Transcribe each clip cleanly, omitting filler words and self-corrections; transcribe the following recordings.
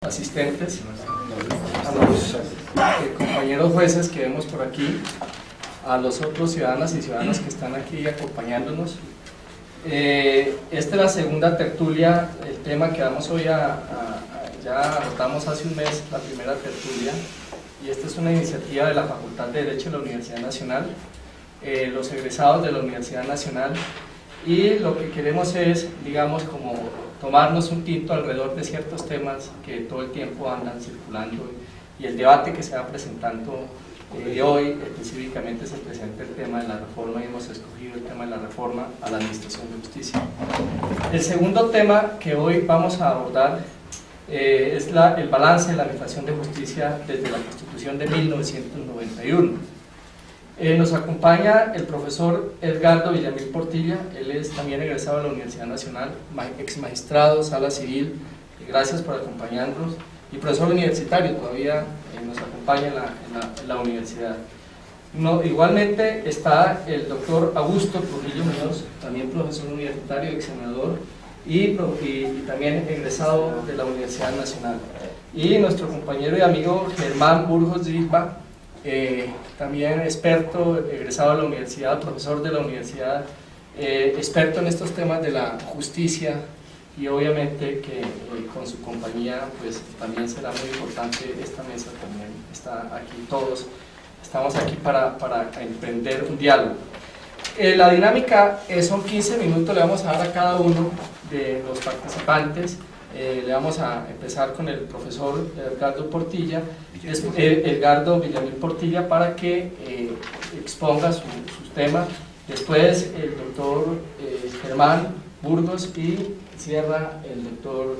asistentes, a los compañeros jueces que vemos por aquí, a los otros ciudadanas y ciudadanos que están aquí acompañándonos. Esta es la segunda tertulia. El tema que vamos hoy ya votamos hace un mes la primera tertulia, y esta es una iniciativa de la Facultad de Derecho de la Universidad Nacional, los egresados de la Universidad Nacional, y lo que queremos es, digamos, como tomarnos un tinto alrededor de ciertos temas que todo el tiempo andan circulando, y el debate que se va presentando hoy específicamente se presenta el tema de la reforma, y hemos escogido el tema de la reforma a la Administración de Justicia. El segundo tema que hoy vamos a abordar es el balance de la Administración de Justicia desde la Constitución de 1991. Nos acompaña el profesor Edgardo Villamil Portilla. Él es también egresado de la Universidad Nacional, ex magistrado, sala civil. Gracias por acompañarnos. Y profesor universitario, todavía nos acompaña en la universidad. Igualmente está el doctor Augusto Trujillo Muñoz, también profesor universitario, ex senador, y también egresado de la Universidad Nacional. Y nuestro compañero y amigo Germán Burgos Silva, también experto, egresado de la universidad, profesor de la universidad, experto en estos temas de la justicia, y obviamente que con su compañía pues también será muy importante esta mesa. También está aquí, todos estamos aquí para emprender un diálogo. La dinámica son 15 minutos, le vamos a dar a cada uno de los participantes. Le vamos a empezar con el profesor Edgardo Villamil Portilla, para que exponga sus temas. Después el doctor Germán Burgos, y cierra el doctor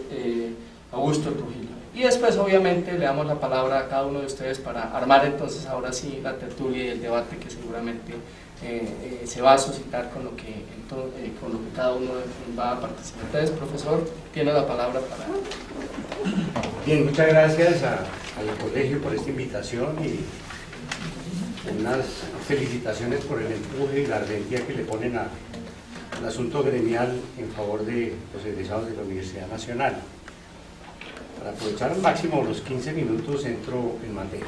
Augusto Trujillo. Y después obviamente le damos la palabra a cada uno de ustedes para armar entonces ahora sí la tertulia y el debate que seguramente se va a suscitar con lo que cada uno va a participar. Entonces, profesor, tiene la palabra para... Bien, muchas gracias al colegio por esta invitación, y unas felicitaciones por el empuje y la ardentía que le ponen al asunto gremial en favor de los egresados de la Universidad Nacional. Para aprovechar al máximo los 15 minutos entro en materia.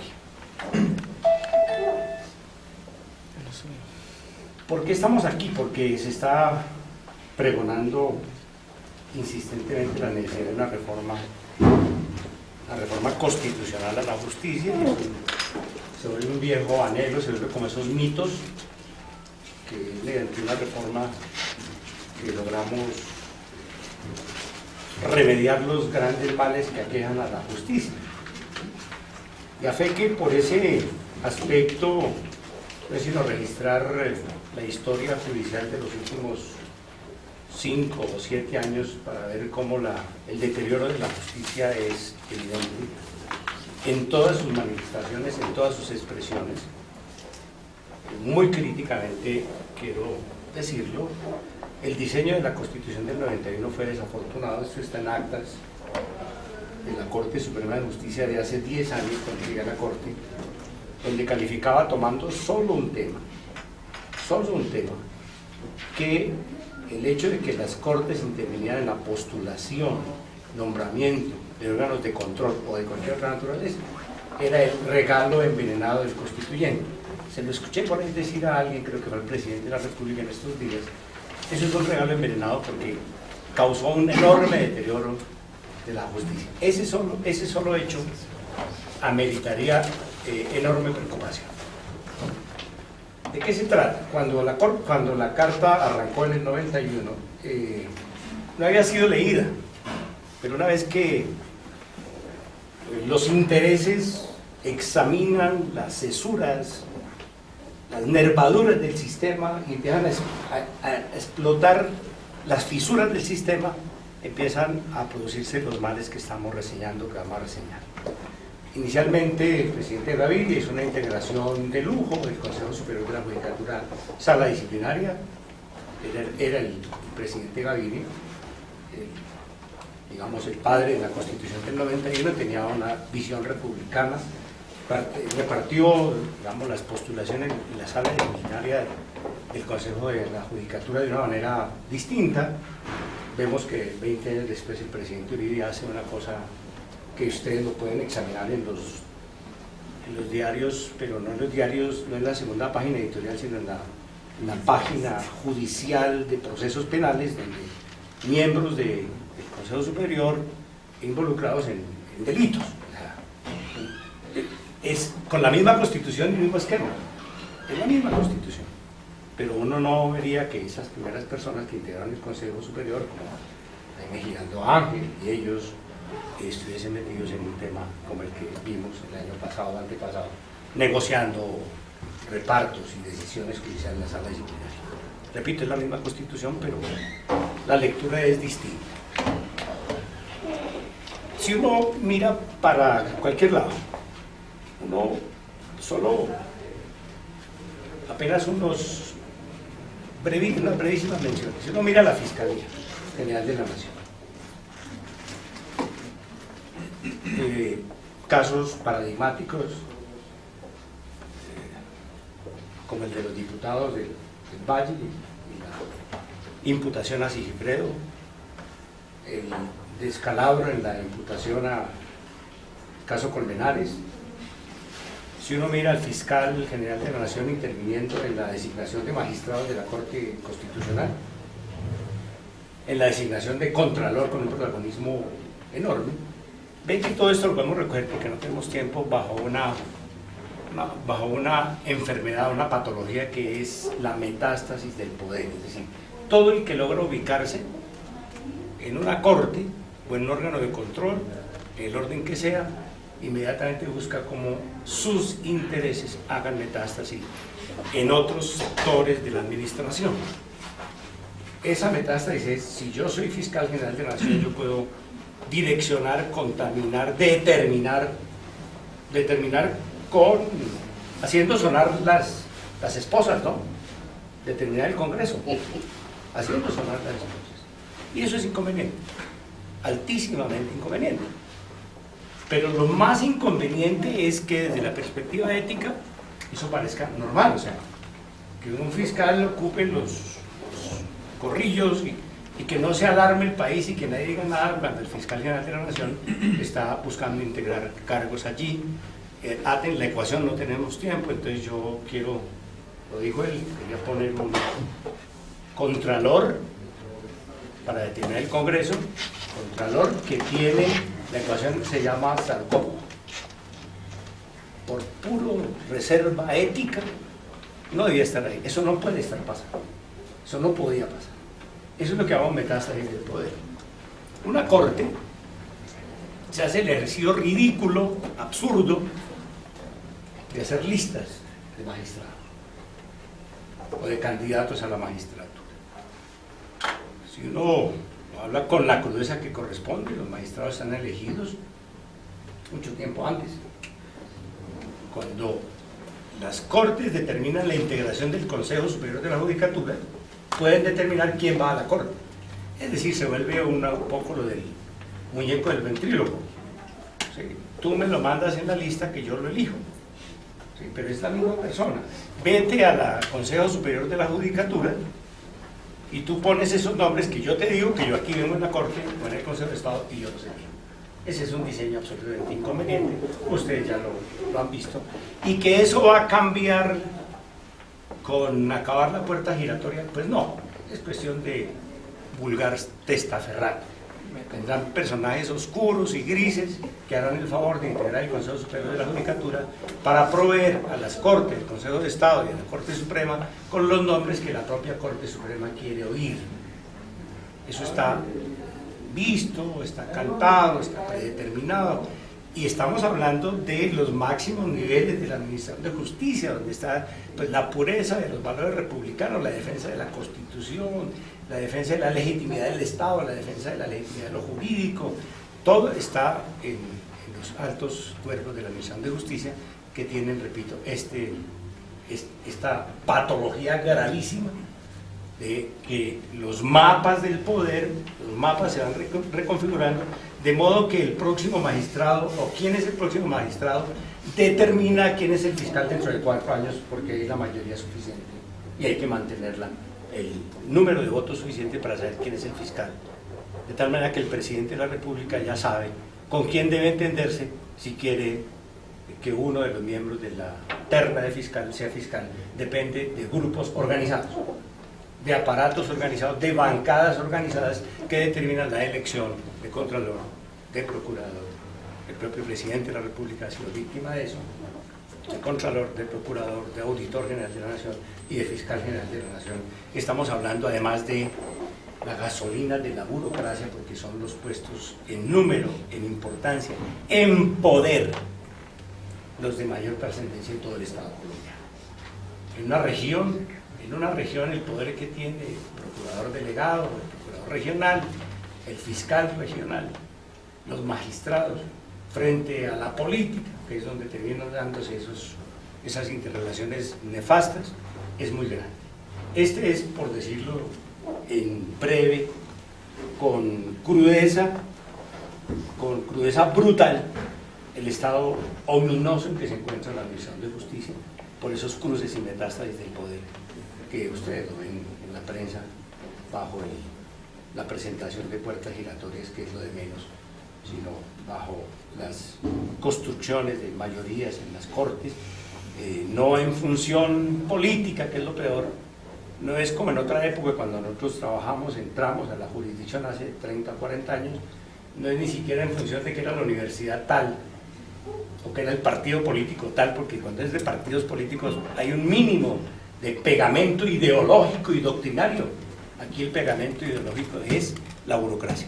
¿Por qué estamos aquí? Porque se está pregonando insistentemente la necesidad de una reforma constitucional a la justicia, y se vuelve un viejo anhelo, se vuelve como esos mitos que mediante una reforma que logramos remediar los grandes males que aquejan a la justicia. Y a fe que por ese aspecto no es sino registrar la historia judicial de los últimos 5 o 7 años para ver cómo el deterioro de la justicia es evidente en todas sus manifestaciones, en todas sus expresiones. Muy críticamente quiero decirlo, el diseño de la Constitución del 91 fue desafortunado. Esto está en actas de la Corte Suprema de Justicia de hace 10 años, cuando llegué a la Corte, donde calificaba, tomando solo un tema, que el hecho de que las Cortes intervinieran en la postulación, nombramiento de órganos de control o de cualquier otra naturaleza, era el regalo envenenado del constituyente. Se lo escuché por ahí decir a alguien, creo que fue el presidente de la República en estos días. Eso es un regalo envenenado porque causó un enorme deterioro de la justicia. Ese solo hecho ameritaría enorme preocupación. ¿De qué se trata? Cuando la Carta arrancó en el 91, no había sido leída, pero una vez que los intereses examinan las cesuras, las nervaduras del sistema, y empiezan a explotar las fisuras del sistema, empiezan a producirse los males que estamos reseñando, que vamos a reseñar. Inicialmente el presidente Gaviria hizo una integración de lujo del Consejo Superior de la Judicatura, sala disciplinaria. Era el presidente Gaviria, digamos el padre de la Constitución del 91, tenía una visión republicana, repartió, digamos, las postulaciones en la sala disciplinaria del Consejo de la Judicatura de una manera distinta. Vemos que 20 años después el presidente Uribe hace una cosa que ustedes lo pueden examinar en los diarios, pero no en los diarios, no en la segunda página editorial, sino en la página judicial de procesos penales, donde miembros del Consejo Superior involucrados en delitos. Es con la misma constitución y el mismo esquema, es la misma constitución, pero uno no vería que esas primeras personas que integraron el Consejo Superior, como Jaime Giraldo Ángel y ellos, estuviesen metidos en un tema como el que vimos el año pasado o antepasado, negociando repartos y decisiones judiciales en la sala disciplinaria. Repito, es la misma constitución, pero la lectura es distinta. Si uno mira para cualquier lado, uno solo apenas unas brevísimas menciones. Si uno mira la Fiscalía General de la Nación, casos paradigmáticos como el de los diputados del Valle y la imputación a Sigifredo, el descalabro en la imputación a caso Colmenares. Si uno mira al fiscal general de la Nación interviniendo en la designación de magistrados de la Corte Constitucional, en la designación de contralor con un protagonismo enorme, ven que todo esto lo podemos recoger porque no tenemos tiempo bajo una enfermedad, una patología que es la metástasis del poder. Es decir, todo el que logra ubicarse en una corte o en un órgano de control, en el orden que sea, inmediatamente busca cómo sus intereses hagan metástasis en otros sectores de la administración. Esa metástasis es, si yo soy fiscal general de la Nación, yo puedo direccionar, contaminar, determinar con, haciendo sonar las esposas, ¿no? Determinar el Congreso, haciendo sonar las esposas. Y eso es inconveniente, altísimamente inconveniente. Pero lo más inconveniente es que desde la perspectiva ética eso parezca normal, o sea, que un fiscal ocupe los corrillos y que no se alarme el país y que nadie diga nada cuando el fiscal general de la Nación está buscando integrar cargos allí. En la ecuación no tenemos tiempo, entonces yo quiero, lo dijo él, quería poner un contralor para determinar el Congreso, contralor que tiene, la ecuación se llama sarcófago. Por puro reserva ética, no debía estar ahí, eso no puede estar pasando, eso no podía pasar. Eso es lo que llamamos metástasis del poder. Una corte se hace el ejercicio ridículo, absurdo, de hacer listas de magistrados o de candidatos a la magistratura. Si uno habla con la crudeza que corresponde, los magistrados están elegidos mucho tiempo antes. Cuando las cortes determinan la integración del Consejo Superior de la Judicatura, pueden determinar quién va a la corte. Es decir, se vuelve un poco lo del muñeco del ventríloco. ¿Sí? Tú me lo mandas en la lista que yo lo elijo. ¿Sí? Pero es la misma persona. Vete a la Consejo Superior de la Judicatura y tú pones esos nombres que yo te digo, que yo aquí vengo en la corte o en el Consejo de Estado y yo los elijo. Ese es un diseño absolutamente inconveniente, ustedes ya lo han visto, y que eso va a cambiar con acabar la puerta giratoria, pues no, es cuestión de vulgar testaferrato. Tendrán personajes oscuros y grises que harán el favor de integrar el Consejo Superior de la Judicatura para proveer a las Cortes, el Consejo de Estado y a la Corte Suprema con los nombres que la propia Corte Suprema quiere oír. Eso está visto, está cantado, está predeterminado, y estamos hablando de los máximos niveles de la Administración de Justicia, donde está pues, la pureza de los valores republicanos, la defensa de la Constitución, la defensa de la legitimidad del Estado, la defensa de la legitimidad de lo jurídico, todo está en los altos cuerpos de la Administración de Justicia que tienen, repito, esta patología gravísima de que los mapas del poder, los mapas se van reconfigurando, de modo que el próximo magistrado, o quién es el próximo magistrado, determina quién es el fiscal dentro de 4 años, porque hay la mayoría suficiente y hay que mantenerla, el número de votos suficiente para saber quién es el fiscal. De tal manera que el presidente de la República ya sabe con quién debe entenderse si quiere que uno de los miembros de la terna de fiscal sea fiscal. Depende de grupos organizados, de aparatos organizados, de bancadas organizadas que determinan la elección de contralor, de procurador. El propio presidente de la República ha sido víctima de eso, de contralor, de procurador, de auditor general de la Nación y de fiscal general de la Nación. Estamos hablando además de la gasolina de la burocracia, porque son los puestos en número, en importancia, en poder, los de mayor trascendencia en todo el Estado colombiano. En una región el poder que tiene el procurador delegado, el procurador regional, el fiscal regional, los magistrados, frente a la política, que es donde terminan dándose esas interrelaciones nefastas, es muy grande. Este es, por decirlo en breve, con crudeza brutal, el estado ominoso en que se encuentra la Administración de Justicia, por esos cruces y metástasis del poder que ustedes lo ven en la prensa bajo la presentación de puertas giratorias, que es lo de menos, sino bajo las construcciones de mayorías en las cortes, no en función política, que es lo peor. No es como en otra época, cuando nosotros entramos a la jurisdicción hace 30 o 40 años, no es ni siquiera en función de que era la universidad tal, o que era el partido político tal, porque cuando es de partidos políticos hay un mínimo de pegamento ideológico y doctrinario. Aquí el pegamento ideológico es la burocracia.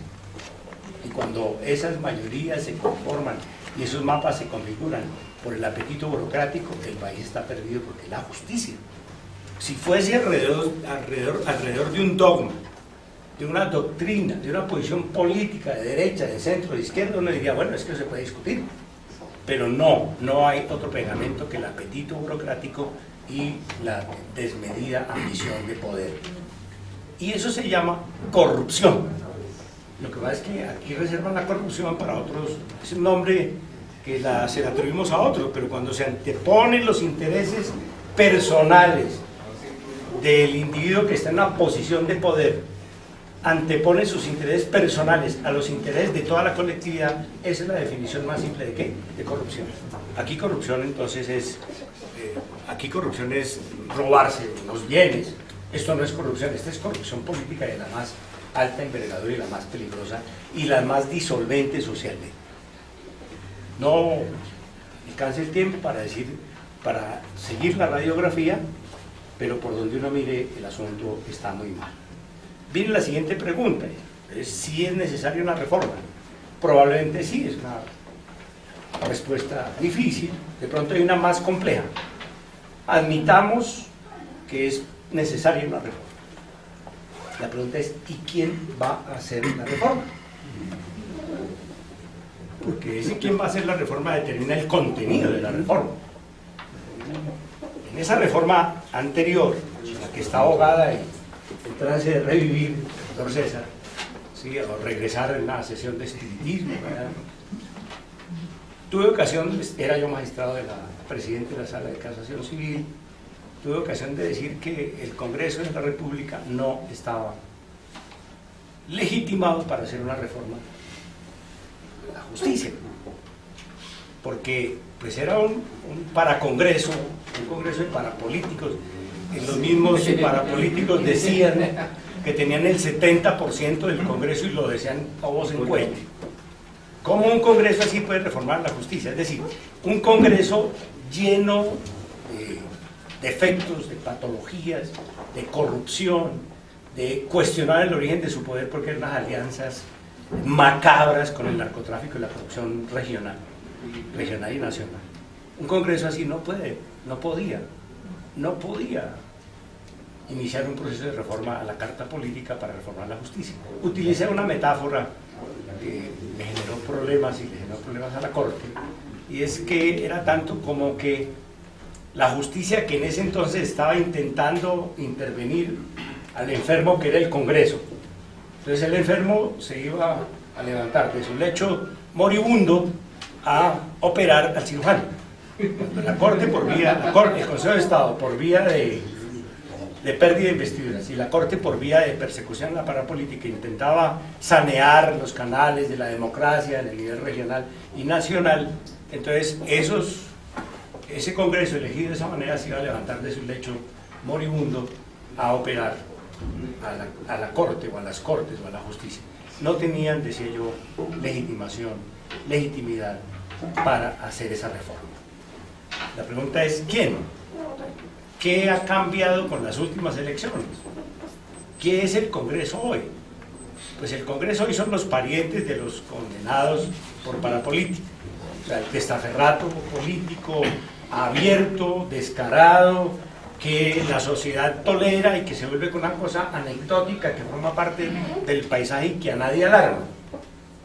Y cuando esas mayorías se conforman y esos mapas se configuran por el apetito burocrático, el país está perdido, porque la justicia, si fuese alrededor de un dogma, de una doctrina, de una posición política de derecha, de centro, de izquierda, uno diría, bueno, es que se puede discutir, pero no hay otro pegamento que el apetito burocrático y la desmedida ambición de poder. Y eso se llama corrupción. Lo que pasa es que aquí reservan la corrupción para otros, es un nombre que se la atribuimos a otros, pero cuando se anteponen los intereses personales del individuo que está en una posición de poder, antepone sus intereses personales a los intereses de toda la colectividad, esa es la definición más simple de ¿qué? De corrupción. Aquí corrupción entonces es robarse los bienes. Esto no es corrupción, esta es corrupción política de la más alta envergadura y la más peligrosa y la más disolvente socialmente. No alcanza el tiempo para seguir la radiografía, pero por donde uno mire el asunto está muy mal. Viene la siguiente pregunta, ¿si es necesaria una reforma? Probablemente sí, es una respuesta difícil, de pronto hay una más compleja. Admitamos que es necesaria una reforma. La pregunta es, ¿y quién va a hacer la reforma? Porque ese quién va a hacer la reforma determina el contenido de la reforma. En esa reforma anterior, la que está ahogada en trance de revivir, doctor César, ¿sí? O regresar en una sesión de espiritismo, ¿verdad? Tuve ocasión, era yo magistrado presidente de la Sala de Casación Civil, tuve ocasión de decir que el Congreso de la República no estaba legitimado para hacer una reforma de la justicia, porque pues era un paracongreso, un congreso de parapolíticos. Los mismos parapolíticos decían que tenían el 70% del Congreso y lo decían a voz en cuello. ¿Cómo un Congreso así puede reformar la justicia? Es decir, un Congreso lleno de defectos, de patologías, de corrupción, de cuestionar el origen de su poder porque eran unas alianzas macabras con el narcotráfico y la corrupción regional y nacional. Un Congreso así no podía iniciar un proceso de reforma a la Carta Política para reformar la justicia. Utilicé una metáfora que le generó problemas a la Corte, y es que era tanto como que la justicia, que en ese entonces estaba intentando intervenir al enfermo, que era el Congreso. Entonces el enfermo se iba a levantar de su lecho moribundo a operar al cirujano. Cuando la Corte, el Consejo de Estado, por vía de de pérdida de investiduras, y la Corte por vía de persecución a la parapolítica intentaba sanear los canales de la democracia en el nivel regional y nacional, entonces ese Congreso elegido de esa manera se iba a levantar de su lecho moribundo a operar a la Corte o a las Cortes o a la justicia. No tenían, decía yo, legitimidad para hacer esa reforma. La pregunta es, ¿quién? ¿Qué ha cambiado con las últimas elecciones? ¿Qué es el Congreso hoy? Pues el Congreso hoy son los parientes de los condenados por parapolítica. O sea, el testaferrato político abierto, descarado, que la sociedad tolera y que se vuelve con una cosa anecdótica que forma parte del paisaje y que a nadie alarma.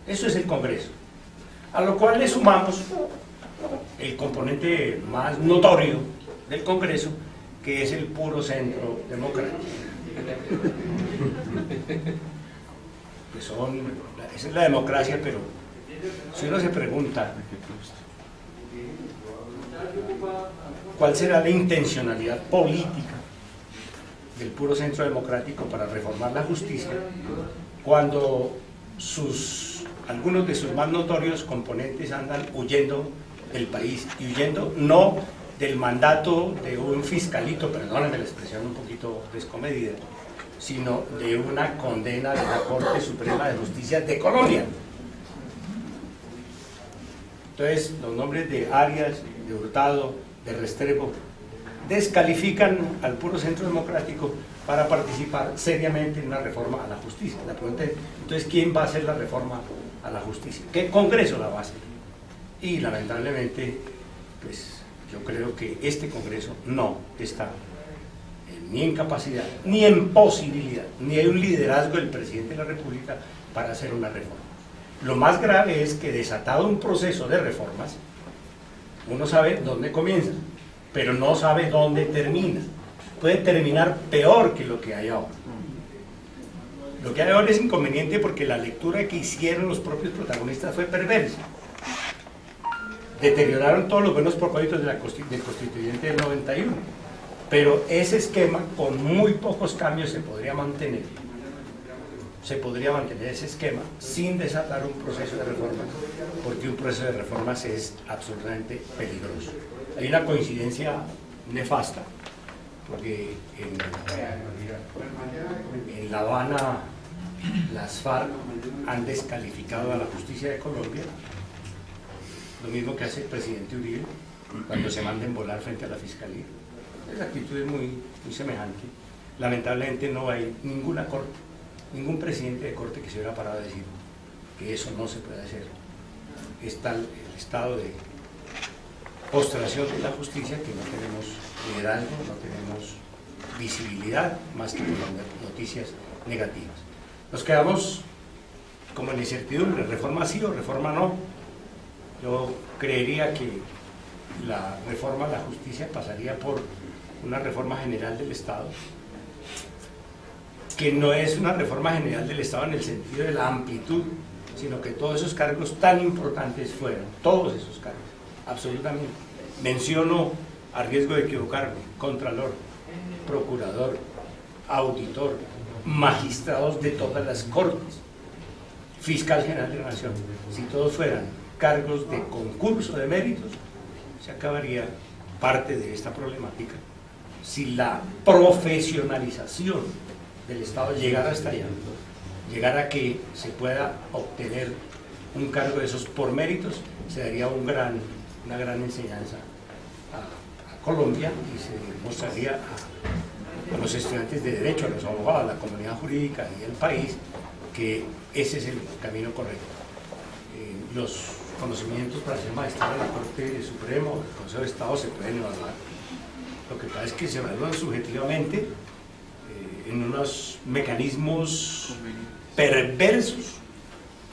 Eso es el Congreso. A lo cual le sumamos el componente más notorio del Congreso, que es el puro centro democrático. Esa es la democracia, pero si uno se pregunta cuál será la intencionalidad política del puro centro democrático para reformar la justicia, cuando algunos de sus más notorios componentes andan huyendo del país, y huyendo no del mandato de un fiscalito, perdónenme la expresión un poquito descomedida, sino de una condena de la Corte Suprema de Justicia de Colombia. Entonces, los nombres de Arias, de Hurtado, de Restrepo, descalifican al puro centro democrático para participar seriamente en una reforma a la justicia. La pregunta es, entonces, ¿quién va a hacer la reforma a la justicia? ¿Qué Congreso la va a hacer? Y lamentablemente, pues yo creo que este Congreso no está ni en capacidad, ni en posibilidad, ni hay un liderazgo del presidente de la República para hacer una reforma. Lo más grave es que, desatado un proceso de reformas, uno sabe dónde comienza, pero no sabe dónde termina. Puede terminar peor que lo que hay ahora. Lo que hay ahora es inconveniente porque la lectura que hicieron los propios protagonistas fue perversa. Deterioraron todos los buenos propósitos del constituyente del 91, pero ese esquema con muy pocos cambios se podría mantener ese esquema sin desatar un proceso de reformas, porque un proceso de reformas es absolutamente peligroso. Hay una coincidencia nefasta, porque en La Habana las FARC han descalificado a la justicia de Colombia, lo mismo que hace el presidente Uribe cuando se manda en volar frente a la fiscalía. La actitud es muy semejante. Lamentablemente no hay ninguna corte, ningún presidente de corte que se hubiera parado a decir que eso no se puede hacer. Está el estado de postración de la justicia, que no tenemos liderazgo, no tenemos visibilidad, más que por las noticias negativas. Nos quedamos como en incertidumbre, reforma sí o reforma no. Yo creería que la reforma a la justicia pasaría por una reforma general del Estado, que no es una reforma general del Estado en el sentido de la amplitud, sino que todos esos cargos tan importantes fueran, todos esos cargos, absolutamente. Menciono, a riesgo de equivocarme, contralor, procurador, auditor, magistrados de todas las cortes, fiscal general de la Nación. Si todos fueran cargos de concurso de méritos, se acabaría parte de esta problemática. Si la profesionalización del Estado llegara hasta allá, llegara a que se pueda obtener un cargo de esos por méritos, se daría una gran enseñanza a Colombia y se mostraría a los estudiantes de Derecho, a los abogados, a la comunidad jurídica y al país que ese es el camino correcto. Los conocimientos para ser magistrado de la Corte Suprema o del Consejo de Estado se pueden evaluar. Lo que pasa es que se evalúan subjetivamente en unos mecanismos perversos.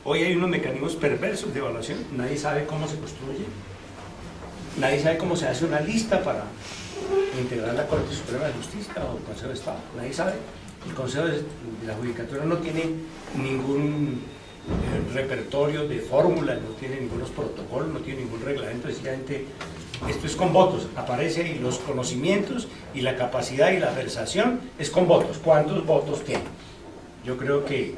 Hoy hay unos mecanismos perversos de evaluación, nadie sabe cómo se construye, nadie sabe cómo se hace una lista para integrar la Corte Suprema de Justicia o el Consejo de Estado, nadie sabe. El Consejo de la Judicatura no tiene ningún repertorio de fórmulas, no tiene ningunos protocolos, no tiene ningún reglamento, sencillamente Esto es con votos, aparece y los conocimientos y la capacidad y la versación es con votos. ¿Cuántos votos tiene? Yo creo que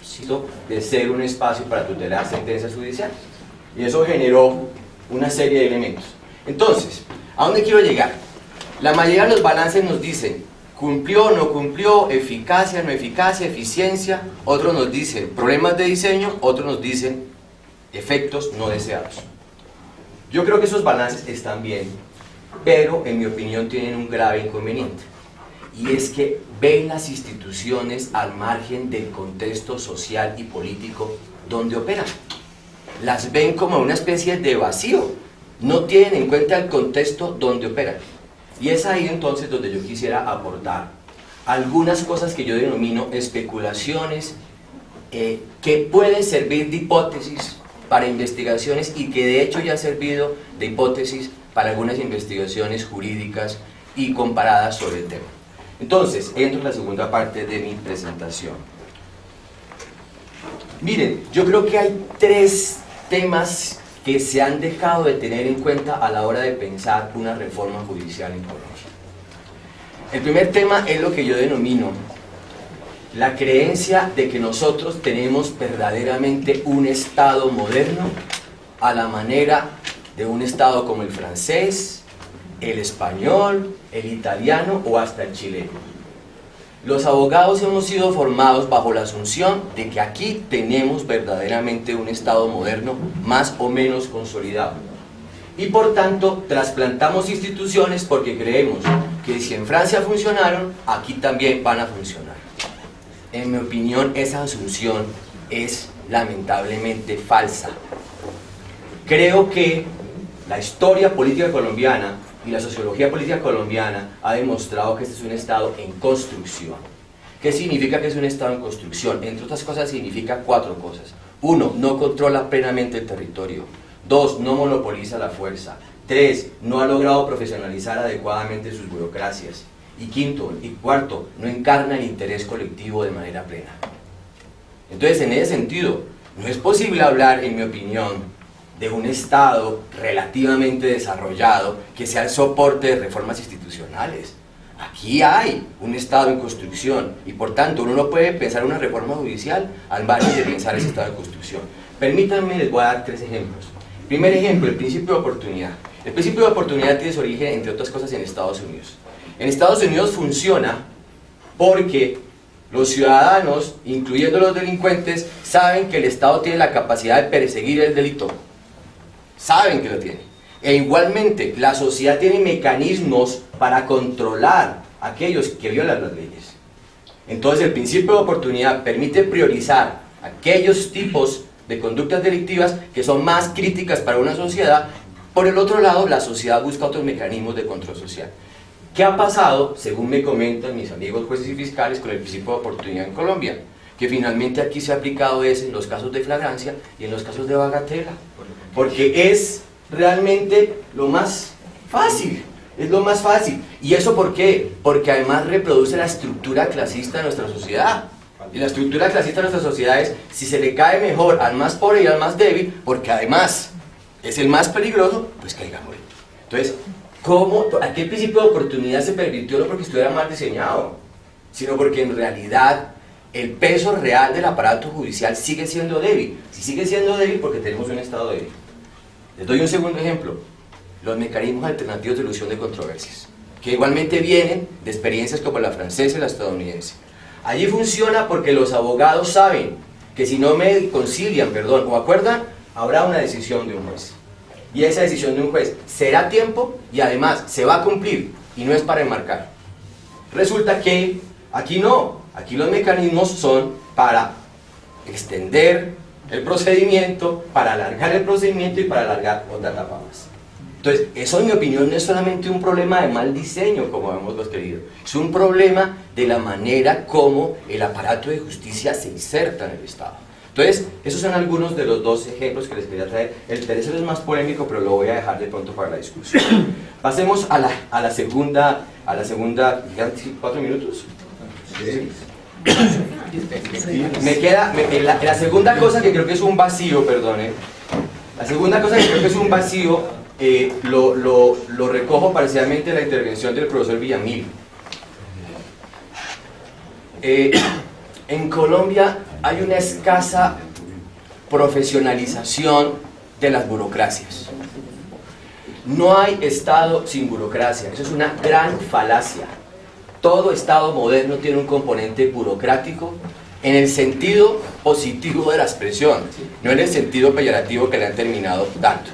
sí. De ser un espacio para tutelar sentencias judiciales. Y eso generó una serie de elementos. Entonces, ¿a dónde quiero llegar? La mayoría de los balances nos dicen cumplió, no cumplió, eficacia, no eficacia, eficiencia. Otros nos dicen problemas de diseño, otros nos dicen efectos no deseados. Yo creo que esos balances están bien, pero en mi opinión tienen un grave inconveniente. Y es que ven las instituciones al margen del contexto social y político donde operan. Las ven como una especie de vacío, no tienen en cuenta el contexto donde operan. Y es ahí entonces donde yo quisiera aportar algunas cosas que yo denomino especulaciones que pueden servir de hipótesis para investigaciones y que de hecho ya han servido de hipótesis para algunas investigaciones jurídicas y comparadas sobre el tema. Entonces, entro en la segunda parte de mi presentación. Miren, yo creo que hay tres temas que se han dejado de tener en cuenta a la hora de pensar una reforma judicial en Colombia. El primer tema es lo que yo denomino la creencia de que nosotros tenemos verdaderamente un Estado moderno a la manera de un Estado como el francés, el español, el italiano o hasta el chileno. Los abogados hemos sido formados bajo la asunción de que aquí tenemos verdaderamente un Estado moderno más o menos consolidado. Y por tanto, trasplantamos instituciones porque creemos que si en Francia funcionaron, aquí también van a funcionar. En mi opinión, esa asunción es lamentablemente falsa. Creo que la historia política colombiana y la sociología política colombiana ha demostrado que este es un Estado en construcción. ¿Qué significa que es un Estado en construcción? Entre otras cosas significa cuatro cosas. 1. No controla plenamente el territorio. 2. No monopoliza la fuerza. 3. No ha logrado profesionalizar adecuadamente sus burocracias. Y cuarto, no encarna el interés colectivo de manera plena. Entonces, en ese sentido, no es posible hablar, en mi opinión, de un Estado relativamente desarrollado que sea el soporte de reformas institucionales. Aquí hay un Estado en construcción y por tanto uno no puede pensar una reforma judicial al margen de pensar ese Estado en construcción. Permítanme, les voy a dar tres ejemplos. Primer ejemplo, el principio de oportunidad. El principio de oportunidad tiene su origen, entre otras cosas, en Estados Unidos. En Estados Unidos funciona porque los ciudadanos, incluyendo los delincuentes, saben que el Estado tiene la capacidad de perseguir el delito. Saben que lo tiene. E igualmente, la sociedad tiene mecanismos para controlar a aquellos que violan las leyes. Entonces, el principio de oportunidad permite priorizar aquellos tipos de conductas delictivas que son más críticas para una sociedad. Por el otro lado, la sociedad busca otros mecanismos de control social. ¿Qué ha pasado, según me comentan mis amigos jueces y fiscales, con el principio de oportunidad en Colombia? Que finalmente aquí se ha aplicado en los casos de flagrancia y en los casos de bagatela. Porque es realmente lo más fácil, es lo más fácil. ¿Y eso por qué? Porque además reproduce la estructura clasista de nuestra sociedad. Y la estructura clasista de nuestra sociedad es, si se le cae mejor al más pobre y al más débil, porque además es el más peligroso, pues caigámosle. Entonces, ¿a qué principio de oportunidad se permitió? No porque estuviera mal diseñado, sino porque en realidad el peso real del aparato judicial sigue siendo débil. Si sigue siendo débil, porque tenemos un Estado débil. Les doy un segundo ejemplo, los mecanismos alternativos de solución de controversias, que igualmente vienen de experiencias como la francesa y la estadounidense. Allí funciona porque los abogados saben que si no me concilian, o acuerdan, habrá una decisión de un juez. Y esa decisión de un juez será a tiempo y además se va a cumplir y no es para enmarcar. Resulta que aquí no, aquí los mecanismos son para extender el procedimiento, para alargar el procedimiento y para alargar otra etapa más. Entonces, eso en mi opinión no es solamente un problema de mal diseño, como hemos los querido, es un problema de la manera como el aparato de justicia se inserta en el Estado. Entonces, esos son algunos de los dos ejemplos que les quería traer. El tercero es más polémico, pero lo voy a dejar de pronto para la discusión. Pasemos a la segunda, ¿ya 4 minutos? Sí. Me queda, la segunda cosa que creo que es un vacío, la segunda cosa que creo que es un vacío lo recojo parcialmente de la intervención del profesor Villamil. En Colombia hay una escasa profesionalización de las burocracias. No hay Estado sin burocracia, eso es una gran falacia. Todo Estado moderno tiene un componente burocrático en el sentido positivo de la expresión, no en el sentido peyorativo que le han terminado dando.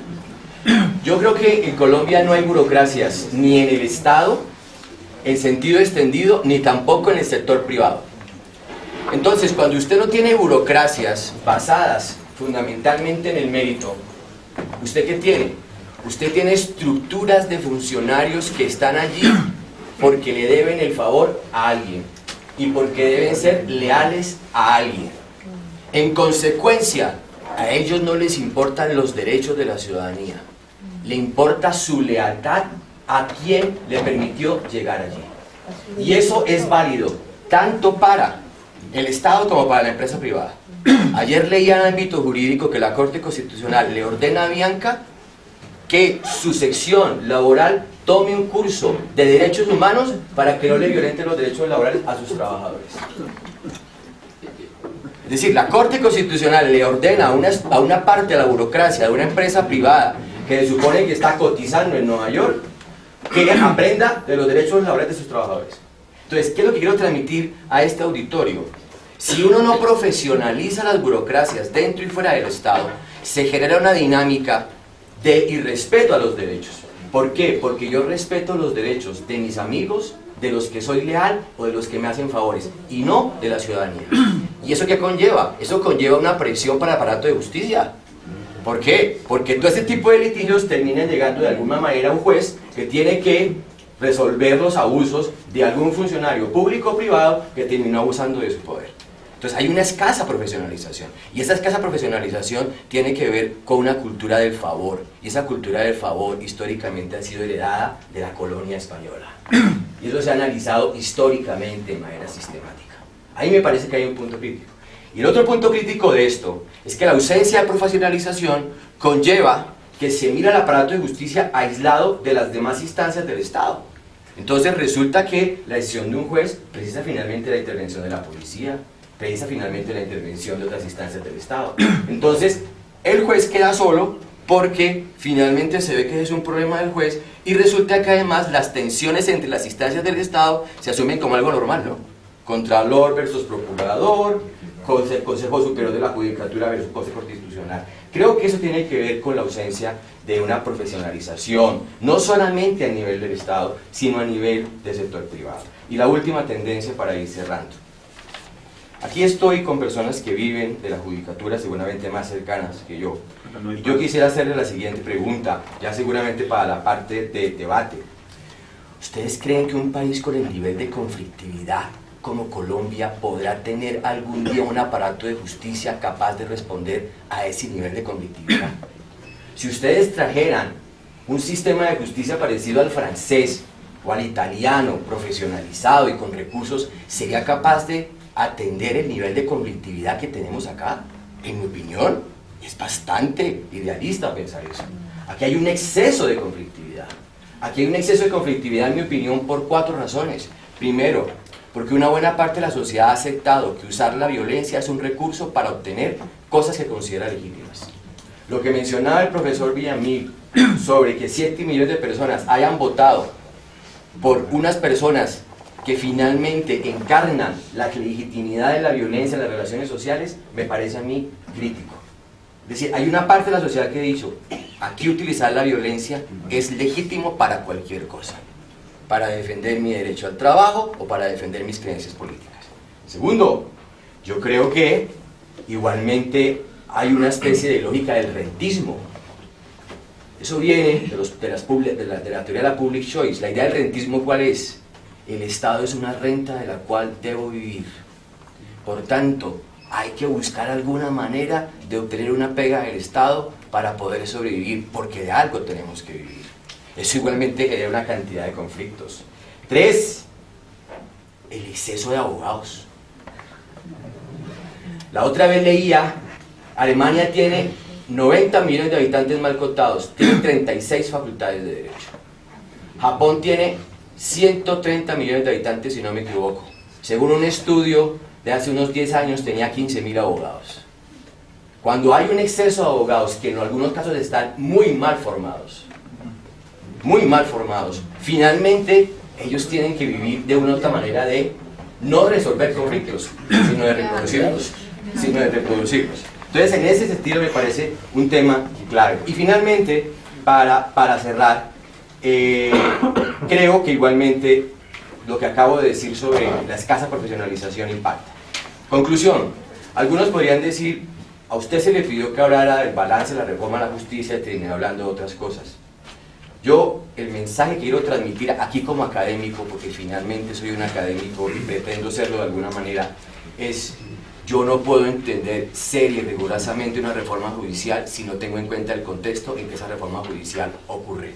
Yo creo que en Colombia no hay burocracias ni en el Estado, en sentido extendido, ni tampoco en el sector privado. Entonces, cuando usted no tiene burocracias basadas fundamentalmente en el mérito, ¿usted qué tiene? Usted tiene estructuras de funcionarios que están allí porque le deben el favor a alguien y porque deben ser leales a alguien. En consecuencia, a ellos no les importan los derechos de la ciudadanía, le importa su lealtad a quien le permitió llegar allí. Y eso es válido tanto para el Estado como para la empresa privada. Ayer leía en el ámbito jurídico que la Corte Constitucional le ordena a Bianca que su sección laboral tome un curso de derechos humanos para que no le violenten los derechos laborales a sus trabajadores. Es decir, la Corte Constitucional le ordena a una parte de la burocracia de una empresa privada que se supone que está cotizando en Nueva York, que aprenda de los derechos laborales de sus trabajadores. Entonces, ¿qué es lo que quiero transmitir a este auditorio? Si uno no profesionaliza las burocracias dentro y fuera del Estado, se genera una dinámica de irrespeto a los derechos. ¿Por qué? Porque yo respeto los derechos de mis amigos, de los que soy leal o de los que me hacen favores, y no de la ciudadanía. ¿Y eso qué conlleva? Eso conlleva una presión para el aparato de justicia. ¿Por qué? Porque todo ese tipo de litigios terminan llegando de alguna manera a un juez que tiene que resolver los abusos de algún funcionario público o privado que terminó abusando de su poder. Entonces hay una escasa profesionalización, y esa escasa profesionalización tiene que ver con una cultura del favor, y esa cultura del favor históricamente ha sido heredada de la colonia española, y eso se ha analizado históricamente de manera sistemática. Ahí me parece que hay un punto crítico. Y el otro punto crítico de esto es que la ausencia de profesionalización conlleva que se mira el aparato de justicia aislado de las demás instancias del Estado. Entonces resulta que la decisión de un juez precisa finalmente la intervención de la policía, precisa finalmente la intervención de otras instancias del Estado. Entonces, el juez queda solo porque finalmente se ve que es un problema del juez, y resulta que además las tensiones entre las instancias del Estado se asumen como algo normal, ¿no? Contralor versus procurador, Consejo Superior de la Judicatura versus Consejo Constitucional. Creo que eso tiene que ver con la ausencia de una profesionalización, no solamente a nivel del Estado, sino a nivel del sector privado. Y la última tendencia para ir cerrando. Aquí estoy con personas que viven de la judicatura seguramente más cercanas que yo. Y yo quisiera hacerle la siguiente pregunta, ya seguramente para la parte de debate. ¿Ustedes creen que un país con el nivel de conflictividad como Colombia podrá tener algún día un aparato de justicia capaz de responder a ese nivel de conflictividad? Si ustedes trajeran un sistema de justicia parecido al francés o al italiano, profesionalizado y con recursos, ¿sería capaz de atender el nivel de conflictividad que tenemos acá? En mi opinión, es bastante idealista pensar eso. Aquí hay un exceso de conflictividad. Aquí hay un exceso de conflictividad, en mi opinión, por 4 razones. Primero, porque una buena parte de la sociedad ha aceptado que usar la violencia es un recurso para obtener cosas que considera legítimas. Lo que mencionaba el profesor Villamil sobre que 7 millones de personas hayan votado por unas personas que finalmente encarnan la legitimidad de la violencia en las relaciones sociales, me parece a mí crítico. Es decir, hay una parte de la sociedad que ha dicho, aquí utilizar la violencia es legítimo para cualquier cosa, para defender mi derecho al trabajo o para defender mis creencias políticas. Segundo, yo creo que igualmente hay una especie de lógica del rentismo. Eso viene de la teoría de la public choice. La idea del rentismo, ¿cuál es? El Estado es una renta de la cual debo vivir. Por tanto, hay que buscar alguna manera de obtener una pega del Estado para poder sobrevivir, porque de algo tenemos que vivir. Eso igualmente genera una cantidad de conflictos. 3, el exceso de abogados. La otra vez leía, Alemania tiene 90 millones de habitantes mal contados, tiene 36 facultades de derecho. Japón tiene 130 millones de habitantes, si no me equivoco. Según un estudio de hace unos 10 años, tenía 15.000 abogados. Cuando hay un exceso de abogados, que en algunos casos están muy mal formados, finalmente ellos tienen que vivir de una u otra manera de no resolver conflictos, sino de reproducirlos. Entonces, en ese sentido me parece un tema clave. Y finalmente, para cerrar, creo que igualmente lo que acabo de decir sobre la escasa profesionalización impacta. Conclusión, algunos podrían decir, a usted se le pidió que hablara del balance de la reforma a la justicia y terminé hablando de otras cosas. Yo, el mensaje que quiero transmitir aquí como académico, porque finalmente soy un académico y pretendo serlo de alguna manera, es: yo no puedo entender seria y rigurosamente una reforma judicial si no tengo en cuenta el contexto en que esa reforma judicial ocurre.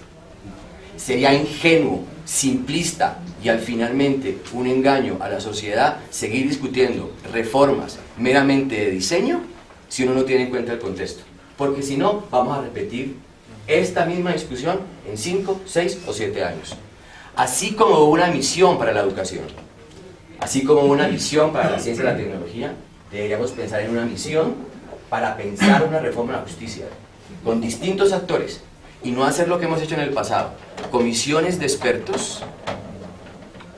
Sería ingenuo, simplista y al finalmente un engaño a la sociedad seguir discutiendo reformas meramente de diseño si uno no tiene en cuenta el contexto. Porque si no, vamos a repetir esta misma discusión en 5, 6 o 7 años. Así como una misión para la educación, así como una misión para la ciencia y la tecnología, deberíamos pensar en una misión para pensar una reforma de la justicia, con distintos actores, y no hacer lo que hemos hecho en el pasado, comisiones de expertos,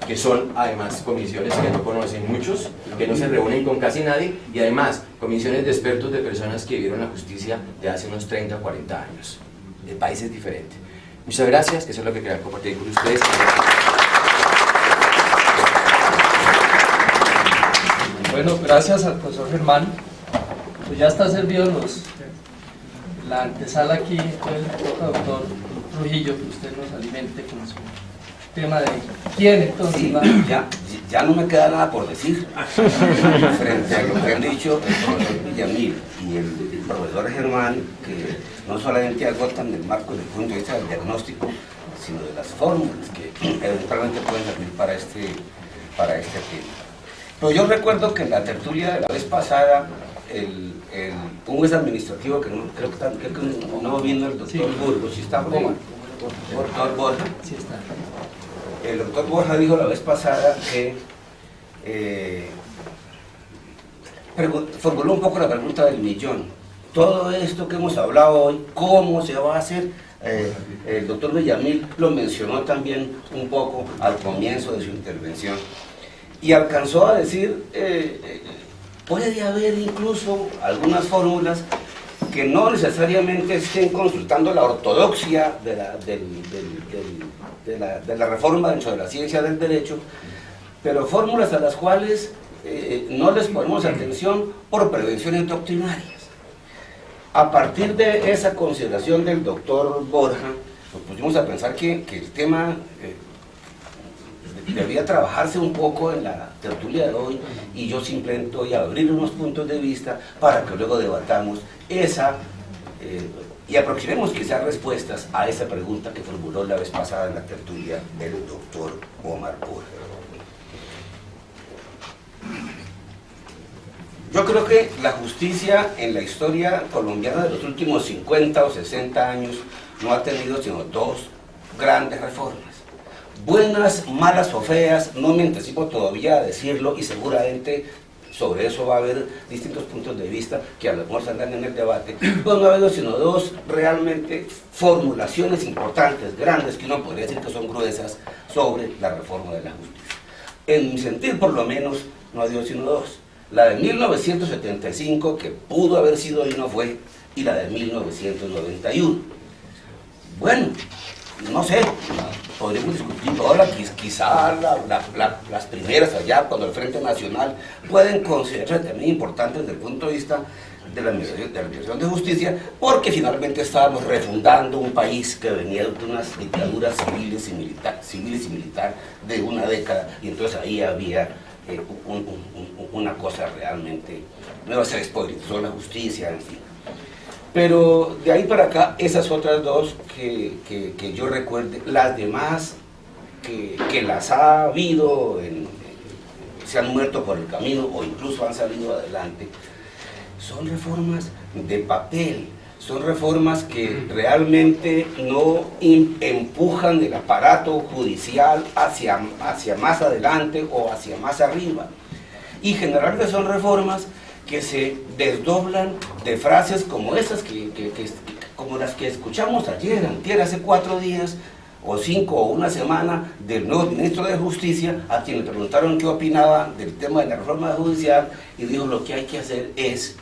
que son además comisiones que no conocen muchos, que no se reúnen con casi nadie, y además comisiones de expertos de personas que vivieron la justicia de hace unos 30 o 40 años, de países diferentes. Muchas gracias, eso es lo que quería compartir con ustedes. Bueno, gracias al profesor Germán. Pues ya está servido la antesala aquí, entonces le toca al doctor Trujillo que usted nos alimente con su tema de quién entonces sí, va. Ya no me queda nada por decir frente a lo que han dicho el profesor Villamil y el profesor Germán, que no solamente agotan el marco desde el punto de vista del diagnóstico, sino de las fórmulas que eventualmente pueden servir para este tema. Pero yo recuerdo que en la tertulia de la vez pasada, un juez administrativo que creo que no vino el doctor Burgos, si está por ahí, doctor Borja. Sí está. El doctor Borja dijo la vez pasada que formuló un poco la pregunta del millón. Todo esto que hemos hablado hoy, ¿cómo se va a hacer? El doctor Villamil lo mencionó también un poco al comienzo de su intervención y alcanzó a decir, puede haber incluso algunas fórmulas que no necesariamente estén consultando la ortodoxia de la reforma dentro de la ciencia del derecho, pero fórmulas a las cuales no les ponemos atención por prevenciones doctrinarias. A partir de esa consideración del doctor Borja, nos pusimos a pensar que el tema debía trabajarse un poco en la tertulia de hoy, y yo simplemente voy a abrir unos puntos de vista para que luego debatamos y aproximemos quizás respuestas a esa pregunta que formuló la vez pasada en la tertulia el doctor Omar Borja. Yo creo que la justicia en la historia colombiana de los últimos 50 o 60 años no ha tenido sino dos grandes reformas. Buenas, malas o feas, no me anticipo todavía a decirlo, y seguramente sobre eso va a haber distintos puntos de vista que a lo mejor saldrán en el debate. Pues no ha habido sino dos realmente formulaciones importantes, grandes, que uno podría decir que son gruesas, sobre la reforma de la justicia. En mi sentir, por lo menos, no ha habido sino dos. La de 1975, que pudo haber sido y no fue, y la de 1991. Bueno, no sé, podríamos discutir todas, quizá las primeras allá, cuando el Frente Nacional, pueden considerarse también importantes desde el punto de vista de la administración de justicia, porque finalmente estábamos refundando un país que venía de unas dictaduras civiles y militar de una década, y entonces ahí había una cosa realmente, no iba a ser spoiler, son la justicia, en fin. Pero de ahí para acá, esas otras dos que yo recuerde, las demás que las ha habido, se han muerto por el camino o incluso han salido adelante, son reformas de papel, son reformas que realmente no empujan el aparato judicial hacia más adelante o hacia más arriba. Y generalmente son reformas que se desdoblan de frases como esas, como las que escuchamos ayer, antier, hace 4 días, o 5 o una semana, del nuevo ministro de Justicia, a quien le preguntaron qué opinaba del tema de la reforma judicial, y dijo: lo que hay que hacer es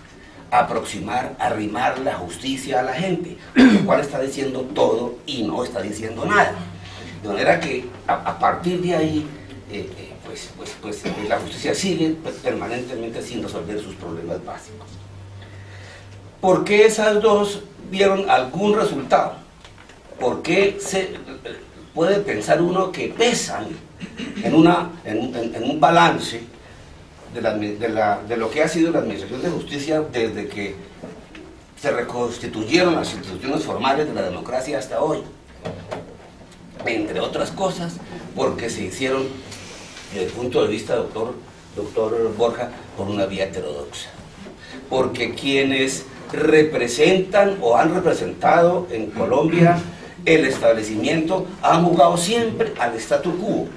arrimar la justicia a la gente, lo cual está diciendo todo y no está diciendo nada. De manera que a partir de ahí, la justicia sigue permanentemente sin resolver sus problemas básicos. ¿Por qué esas dos dieron algún resultado? ¿Por qué puede pensar uno que pesan en un balance de lo que ha sido la administración de justicia desde que se reconstituyeron las instituciones formales de la democracia hasta hoy? Entre otras cosas, porque se hicieron, desde el punto de vista doctor Borja, por una vía heterodoxa. Porque quienes representan o han representado en Colombia el establecimiento han jugado siempre al statu quo,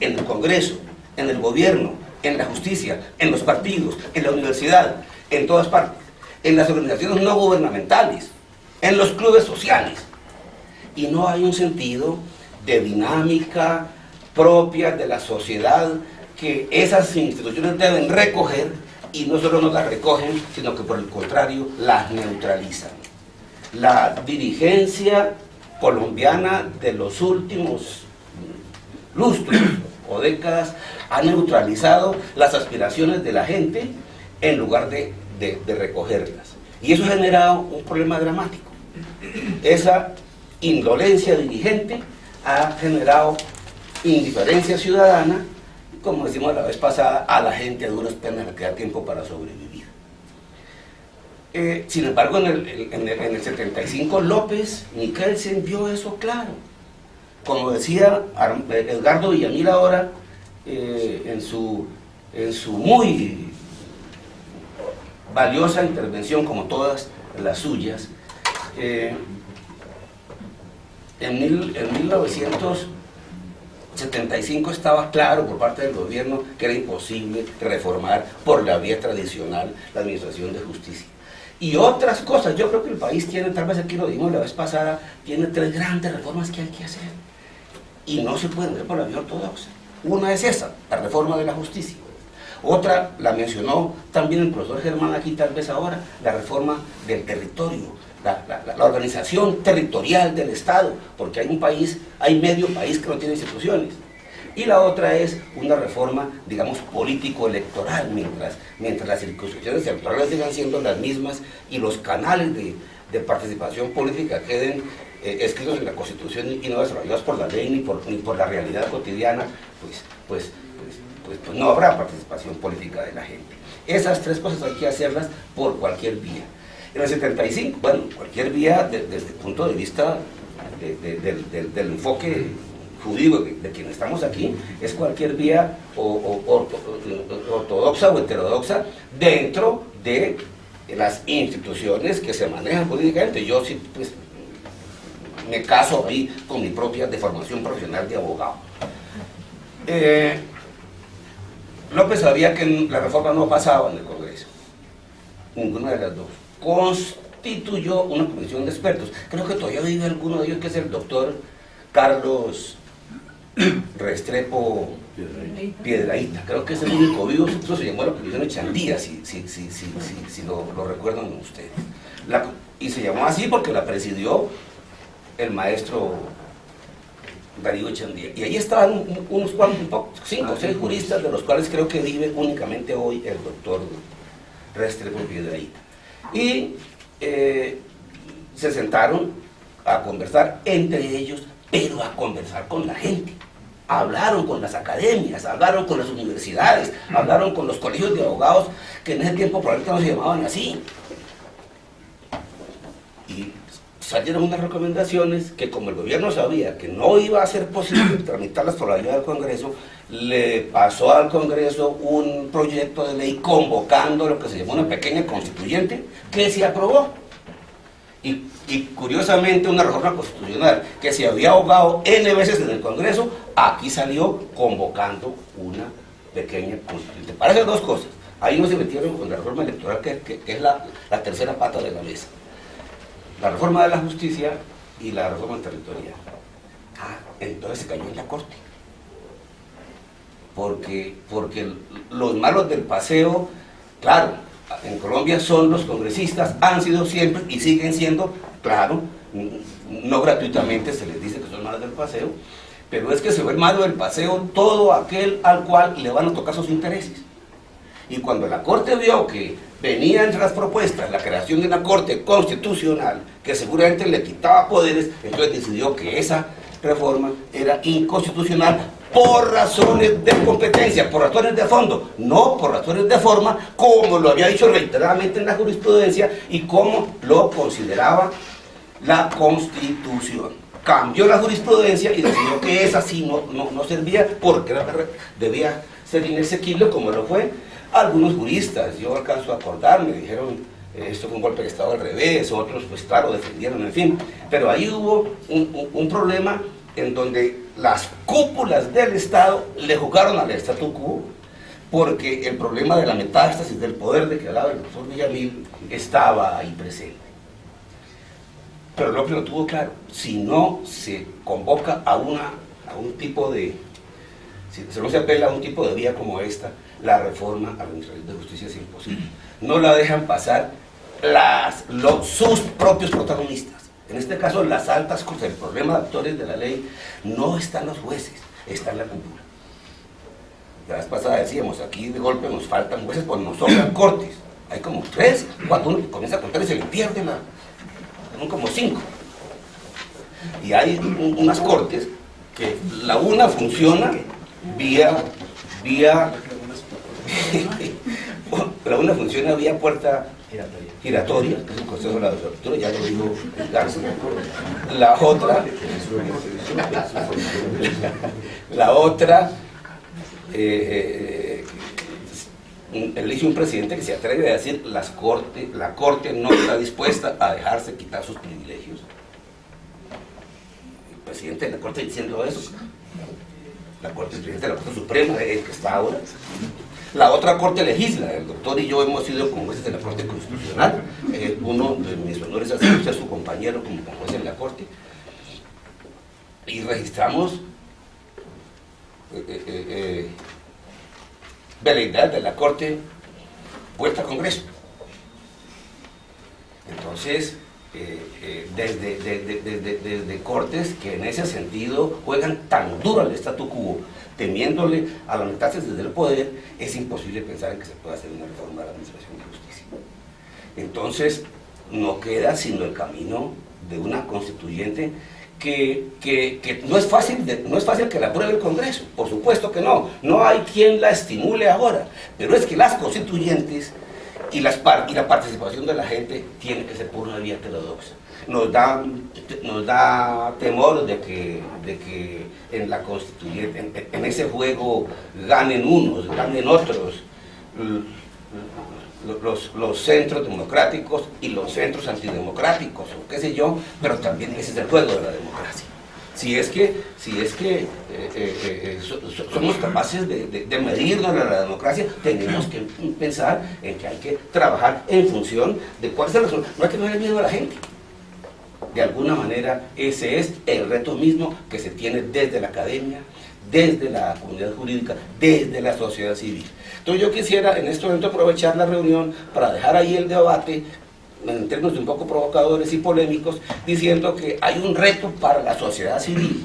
en el Congreso, en el gobierno, en la justicia, en los partidos, en la universidad, en todas partes, en las organizaciones no gubernamentales, en los clubes sociales. Y no hay un sentido de dinámica propia de la sociedad que esas instituciones deben recoger, y no solo no las recogen, sino que por el contrario las neutralizan. La dirigencia colombiana de los últimos lustros o décadas ha neutralizado las aspiraciones de la gente en lugar de recogerlas. Y eso ha generado un problema dramático. Esa indolencia dirigente ha generado indiferencia ciudadana, como decimos la vez pasada, a la gente a duras penas le queda tiempo para sobrevivir. Sin embargo, en el 75 López Michelsen vio eso claro. Como decía Edgardo Villamil ahora, en su muy valiosa intervención, como todas las suyas, en 1975 estaba claro por parte del gobierno que era imposible reformar por la vía tradicional la administración de justicia. Y otras cosas, yo creo que el país tiene, tal vez aquí lo dijimos la vez pasada, tiene 3 grandes reformas que hay que hacer. Y no se pueden hacer por la vía ortodoxa. Una es esa, la reforma de la justicia. Otra, la mencionó también el profesor Germán aquí tal vez ahora, la reforma del territorio, la organización territorial del Estado, porque hay medio país que no tiene instituciones. Y la otra es una reforma, digamos, político-electoral, mientras las circunscripciones electorales sigan siendo las mismas y los canales de participación política queden escritos en la Constitución y no desarrollados por la ley ni por la realidad cotidiana, pues no habrá participación política de la gente. Esas 3 cosas hay que hacerlas por cualquier vía. En el 75, bueno, cualquier vía desde el punto de vista del enfoque judío de quien estamos aquí, es cualquier vía ortodoxa o heterodoxa dentro de las instituciones que se manejan políticamente. Yo sí, pues, me caso ahí con mi propia deformación profesional de abogado. López sabía que la reforma no pasaba en el Congreso, ninguna de las dos. Constituyó una comisión de expertos. Creo que todavía vive alguno de ellos, que es el doctor Carlos Restrepo Piedrahíta. Creo que es el único vivo. Eso se llamó la comisión de Chandía, si lo recuerdan ustedes. Y se llamó así porque la presidió el maestro Darío Chandía. Y ahí estaban unos cuantos, 5 o 6 juristas, de los cuales creo que vive únicamente hoy el doctor Restrepo Piedrahíta. Y se sentaron a conversar entre ellos, pero a conversar con la gente. Hablaron con las academias, hablaron con las universidades, hablaron con los colegios de abogados, que en ese tiempo probablemente no se llamaban así. Y salieron unas recomendaciones que, como el gobierno sabía que no iba a ser posible tramitarlas por la vía del Congreso, le pasó al Congreso un proyecto de ley convocando lo que se llamó una pequeña constituyente, que se aprobó. Y curiosamente una reforma constitucional que se había ahogado N veces en el Congreso, aquí salió convocando una pequeña constituyente. Para esas dos cosas, ahí no se metieron con la reforma electoral, que es la tercera pata de la mesa. La reforma de la justicia y la reforma territorial. Entonces se cayó en la Corte. Porque los malos del paseo, claro, en Colombia son los congresistas, han sido siempre y siguen siendo, claro, no gratuitamente se les dice que son malos del paseo, pero es que se ve el malo del paseo todo aquel al cual le van a tocar sus intereses. Y cuando la Corte vio que venía entre las propuestas la creación de una Corte constitucional que seguramente le quitaba poderes, entonces decidió que esa reforma era inconstitucional por razones de competencia, por razones de fondo, no por razones de forma, como lo había dicho reiteradamente en la jurisprudencia y como lo consideraba la Constitución. Cambió la jurisprudencia y decidió que esa sí no servía porque debía ser inexequible, como lo fue algunos juristas. Yo alcanzo a acordarme, dijeron esto fue un golpe de Estado al revés, otros pues claro defendieron, en fin, pero ahí hubo un problema en donde las cúpulas del Estado le jugaron al statu quo, porque el problema de la metástasis del poder de que hablaba el profesor Villamil estaba ahí presente. Pero López lo tuvo claro: si no se convoca a un tipo de, si no se apela a un tipo de vía como esta, la reforma a la Administración de Justicia es imposible. No la dejan pasar sus propios protagonistas. En este caso, las altas cortes. El problema de actores de la ley no están los jueces, está en la cúpula. La vez pasada decíamos, aquí de golpe nos faltan jueces, pues nos sobran cortes. Hay como 3, cuando uno comienza a contar y se le pierde son como 5. Y hay unas cortes que la una funciona vía la una funciona vía puerta giratoria, que es un consejo de la doctora, ya lo dijo Garza. La otra elige un presidente que se atreve a decir la Corte no está dispuesta a dejarse quitar sus privilegios. El presidente de la Corte diciendo eso, el presidente de la Corte Suprema, el que está ahora. La otra Corte legisla, el doctor y yo hemos sido como jueces de la Corte Constitucional, uno de mis honores ha sido ser su compañero como juez en la Corte, y registramos veleidad de la Corte vuelta al Congreso. Entonces, desde cortes que en ese sentido juegan tan duro al statu quo, temiéndole a la metástasis del poder, es imposible pensar en que se pueda hacer una reforma de la Administración de Justicia. Entonces, no queda sino el camino de una constituyente que no es fácil que la apruebe el Congreso, por supuesto que no hay quien la estimule ahora, pero es que las constituyentes y la participación de la gente tiene que ser por una vía heterodoxa. Nos da temor de que en la constituyente, en ese juego ganen unos, ganen otros, los centros democráticos y los centros antidemocráticos, o qué sé yo, pero también ese es el juego de la democracia. Si es que somos capaces de medirnos a la democracia, tenemos que pensar en que hay que trabajar en función de cuál es la razón. No hay que tener miedo a la gente. De alguna manera, ese es el reto mismo que se tiene desde la academia, desde la comunidad jurídica, desde la sociedad civil. Entonces yo quisiera en este momento aprovechar la reunión para dejar ahí el debate en términos de un poco provocadores y polémicos, diciendo que hay un reto para la sociedad civil,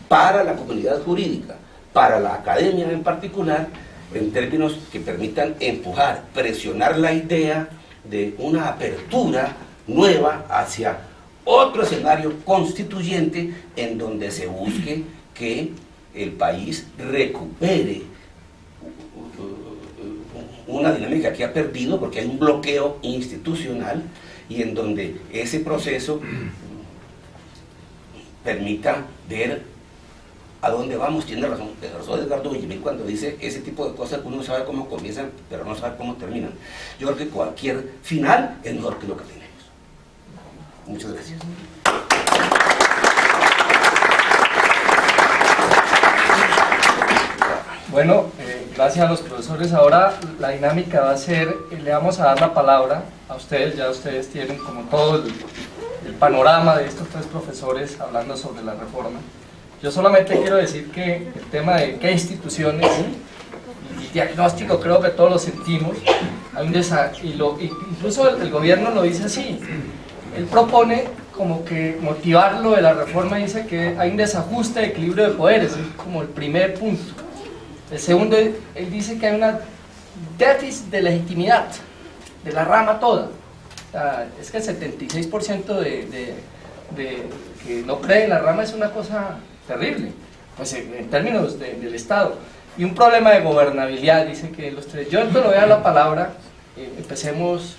para la comunidad jurídica, para la academia en particular, en términos que permitan empujar, presionar la idea de una apertura nueva hacia otro escenario constituyente en donde se busque que el país recupere una dinámica que ha perdido porque hay un bloqueo institucional y en donde ese proceso permita ver a dónde vamos. Tiene razón Edgardo Villamil cuando dice ese tipo de cosas que uno sabe cómo comienzan pero no sabe cómo terminan. Yo creo que cualquier final es mejor que lo que tenemos. Muchas gracias. Bueno, gracias a los profesores. Ahora la dinámica va a ser, le vamos a dar la palabra a ustedes, ya ustedes tienen como todo el panorama de estos tres profesores hablando sobre la reforma. Yo solamente quiero decir que el tema de qué instituciones y diagnóstico creo que todos lo sentimos, hay un incluso el gobierno lo dice así, él propone como que motivarlo de la reforma, dice que hay un desajuste de equilibrio de poderes, es como el primer punto. El segundo, él dice que hay una déficit de legitimidad de la rama toda. O sea, es que el 76% de que no cree en la rama es una cosa terrible, pues en términos del Estado. Y un problema de gobernabilidad, dice que los tres. Yo entonces le voy a dar la palabra, empecemos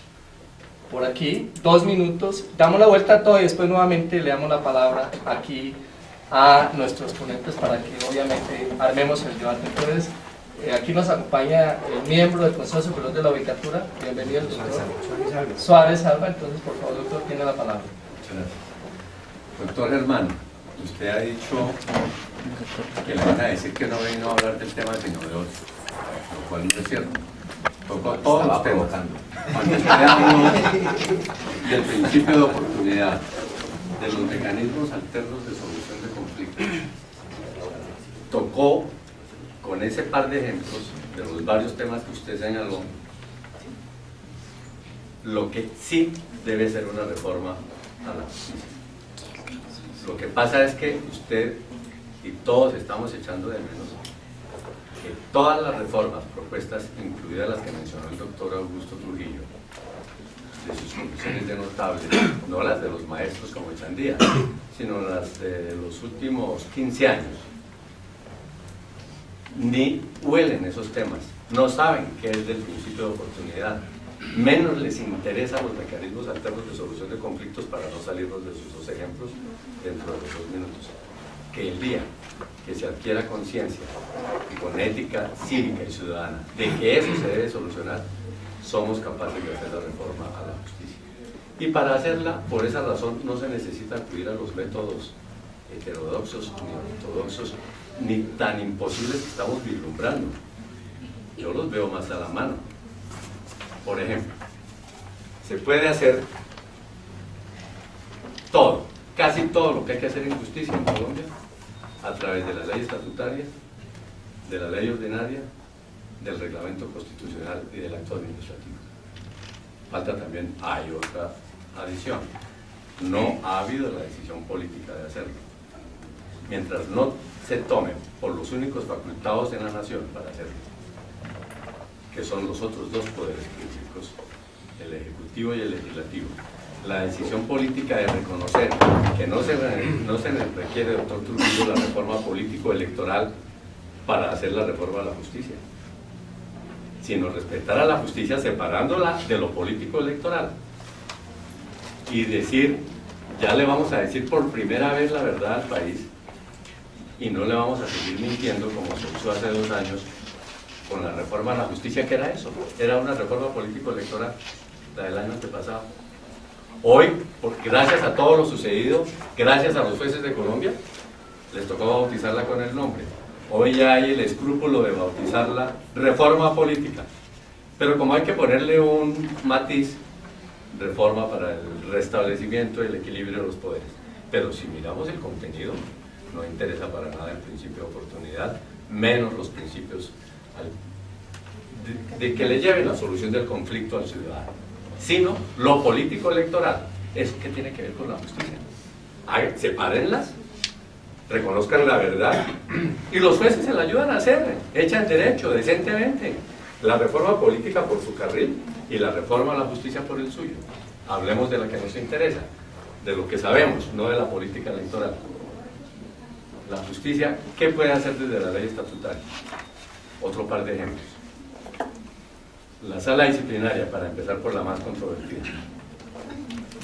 por aquí, 2 minutos, damos la vuelta a todo y después nuevamente le damos la palabra aquí a nuestros ponentes para que obviamente armemos el debate. Entonces, aquí nos acompaña el miembro del Consejo Superior de la Judicatura. Bienvenido el doctor Suárez Alba. Entonces, por favor, doctor, tiene la palabra. Muchas gracias. Doctor Germán, usted ha dicho que le van a decir que no vino a hablar del tema sino de otro, lo cual no es cierto. Tocó todos los temas. Cuando usted habló del principio de oportunidad, de los mecanismos alternos de solución de conflictos, tocó con ese par de ejemplos de los varios temas que usted señaló lo que sí debe ser una reforma a la justicia. Lo que pasa es que usted y todos estamos echando de menos que todas las reformas propuestas, incluidas las que mencionó el doctor Augusto Trujillo, de sus comisiones de notables, no las de los maestros como Echandía, sino las de los últimos 15 años, ni huelen esos temas, no saben qué es del principio de oportunidad, menos les interesan los mecanismos alternos de solución de conflictos, para no salirnos de sus 2 ejemplos dentro de los 2 minutos. Que el día que se adquiera conciencia y con ética cívica y ciudadana de que eso se debe solucionar, somos capaces de hacer la reforma a la justicia. Y para hacerla, por esa razón, no se necesita acudir a los métodos heterodoxos ni ortodoxos, ni tan imposibles que estamos vislumbrando. Yo los veo más a la mano. Por ejemplo, se puede hacer todo, casi todo lo que hay que hacer en justicia en Colombia, a través de la ley estatutaria, de la ley ordinaria, del reglamento constitucional y del acto administrativo. Falta también, hay otra adición, no ha habido la decisión política de hacerlo. Mientras no se tomen por los únicos facultados en la nación para hacerlo, que son los otros 2 poderes públicos, el ejecutivo y el legislativo, la decisión política de reconocer que no se requiere, doctor Trujillo, la reforma político-electoral para hacer la reforma a la justicia, sino respetar a la justicia separándola de lo político-electoral y decir, ya le vamos a decir por primera vez la verdad al país y no le vamos a seguir mintiendo como se hizo hace 2 años con la reforma a la justicia, que era eso, era una reforma político-electoral, la del año antepasado. Hoy, gracias a todo lo sucedido, gracias a los jueces de Colombia, les tocó bautizarla con el nombre. Hoy ya hay el escrúpulo de bautizarla reforma política. Pero como hay que ponerle un matiz, reforma para el restablecimiento y el equilibrio de los poderes. Pero si miramos el contenido, no interesa para nada el principio de oportunidad, menos los principios de que le lleven la solución del conflicto al ciudadano, sino lo político-electoral. ¿Eso qué tiene que ver con la justicia? Sepárenlas, reconozcan la verdad y los jueces se la ayudan a hacer, echan derecho decentemente, la reforma política por su carril y la reforma a la justicia por el suyo. Hablemos de la que nos interesa, de lo que sabemos, no de la política electoral. La justicia, ¿qué puede hacer desde la ley estatutaria? Otro par de ejemplos. La sala disciplinaria, para empezar por la más controvertida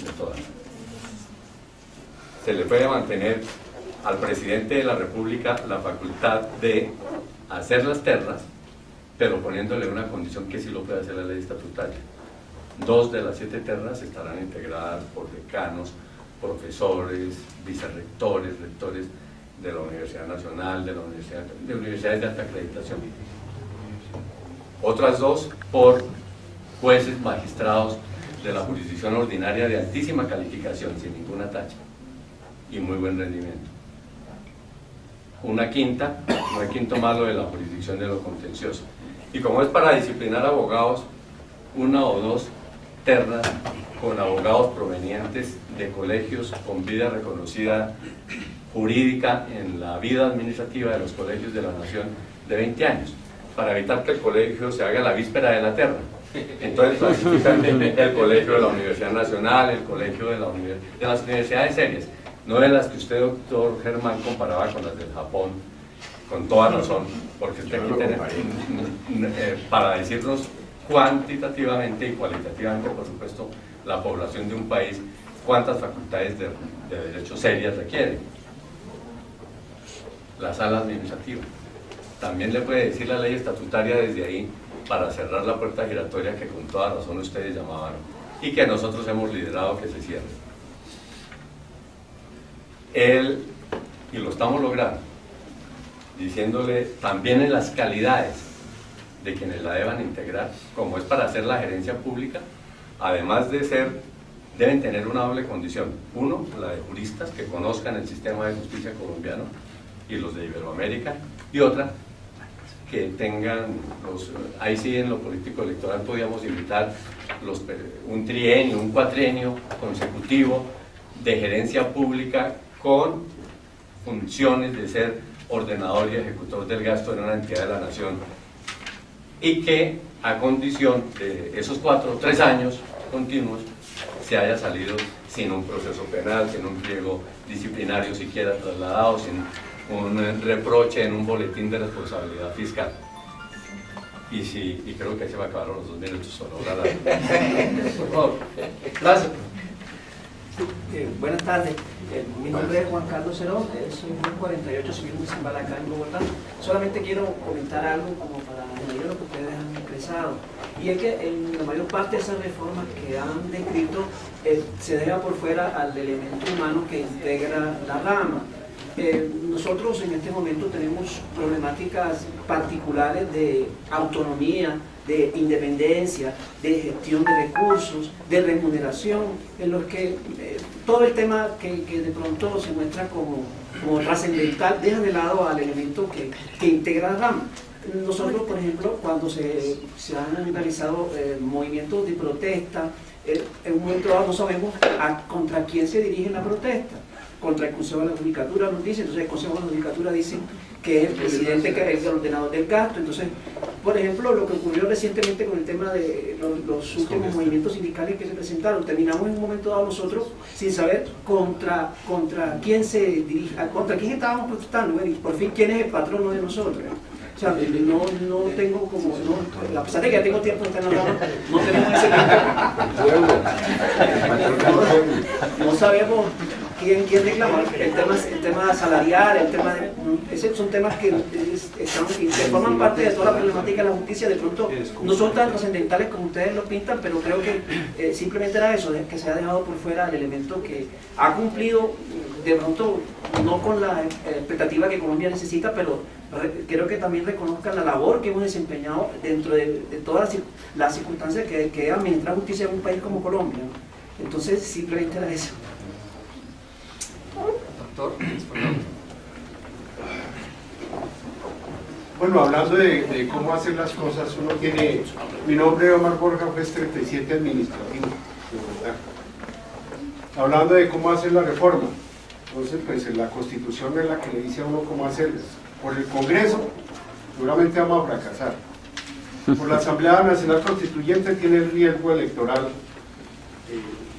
de todas, se le puede mantener al presidente de la República la facultad de hacer las ternas, pero poniéndole una condición que sí lo puede hacer la ley estatutaria. 2 de las 7 ternas estarán integradas por decanos profesores, vicerrectores, rectores de la Universidad Nacional, de universidades de alta acreditación. Otras 2 por jueces, magistrados de la jurisdicción ordinaria de altísima calificación, sin ninguna tacha y muy buen rendimiento. Una quinta, no hay quinto malo, de la jurisdicción de lo contencioso. Y como es para disciplinar abogados, 1 o 2 ternas con abogados provenientes de colegios con vida reconocida jurídica en la vida administrativa de los colegios de la Nación de 20 años, para evitar que el colegio se haga la víspera de la terna. Entonces clasifican el colegio de la Universidad Nacional, el colegio de las universidades serias, no de las que usted, doctor Germán, comparaba con las del Japón, con toda razón, porque usted aquí tiene, para decirnos cuantitativamente y cualitativamente, por supuesto, la población de un país, cuántas facultades de derecho serias requiere. La sala administrativa. También le puede decir la ley estatutaria desde ahí, para cerrar la puerta giratoria que con toda razón ustedes llamaban y que nosotros hemos liderado que se cierre. Y lo estamos logrando, diciéndole también en las calidades de quienes la deban integrar, como es para hacer la gerencia pública, además de ser, deben tener una doble condición. 1, la de juristas que conozcan el sistema de justicia colombiano y los de Iberoamérica, y otra, que tengan, ahí sí en lo político electoral podíamos invitar un trienio, un cuatrienio consecutivo de gerencia pública con funciones de ser ordenador y ejecutor del gasto en una entidad de la nación, y que a condición de esos 3 años continuos se haya salido sin un proceso penal, sin un pliego disciplinario siquiera trasladado, sin un reproche en un boletín de responsabilidad fiscal. Y creo que ahí se me acabaron los 2 minutos solo. Por favor. Gracias. Buenas tardes, mi nombre es Juan Carlos Cerón, soy un 48 civil municipal acá en Bogotá. Solamente quiero comentar algo como para añadir lo que ustedes han expresado, y es que en la mayor parte de esas reformas que han descrito se deja por fuera al elemento humano que integra la rama. Nosotros en este momento tenemos problemáticas particulares de autonomía, de independencia, de gestión de recursos, de remuneración, en los que todo el tema que de pronto se muestra como trascendental deja de lado al elemento que integra la rama. Nosotros, por ejemplo, cuando se han realizado movimientos de protesta, en un momento dado no sabemos contra quién se dirige la protesta. Contra el Consejo de la Judicatura nos dice, entonces el Consejo de la Judicatura dice que es el presidente, que es el ordenador del gasto. Entonces, por ejemplo, lo que ocurrió recientemente con el tema de los últimos movimientos sindicales que se presentaron, terminamos en un momento dado nosotros sin saber contra quién se dirige, contra quién estábamos protestando, y por fin quién es el patrono de nosotros. O sea, no tengo como, a pesar de que ya tengo tiempo de estar en la rama, no tenemos ese tiempo. No sabemos quién reclama el tema salarial, el tema esos son temas que forman parte de toda la problemática de la justicia. De pronto no son tan trascendentales como ustedes lo pintan, pero creo que simplemente era eso, que se ha dejado por fuera el elemento que ha cumplido de pronto no con la expectativa que Colombia necesita, pero creo que también reconozcan la labor que hemos desempeñado dentro de todas las circunstancias que administra justicia en un país como Colombia. Entonces simplemente era eso. Doctor, bueno, hablando de cómo hacer las cosas, uno tiene, mi nombre es Omar Borja, juez 37 administrativo de Bogotá. Hablando de cómo hacer la reforma, entonces pues la Constitución es la que le dice a uno cómo hacerlas. Por el Congreso seguramente vamos a fracasar. Por la Asamblea Nacional Constituyente tiene el riesgo electoral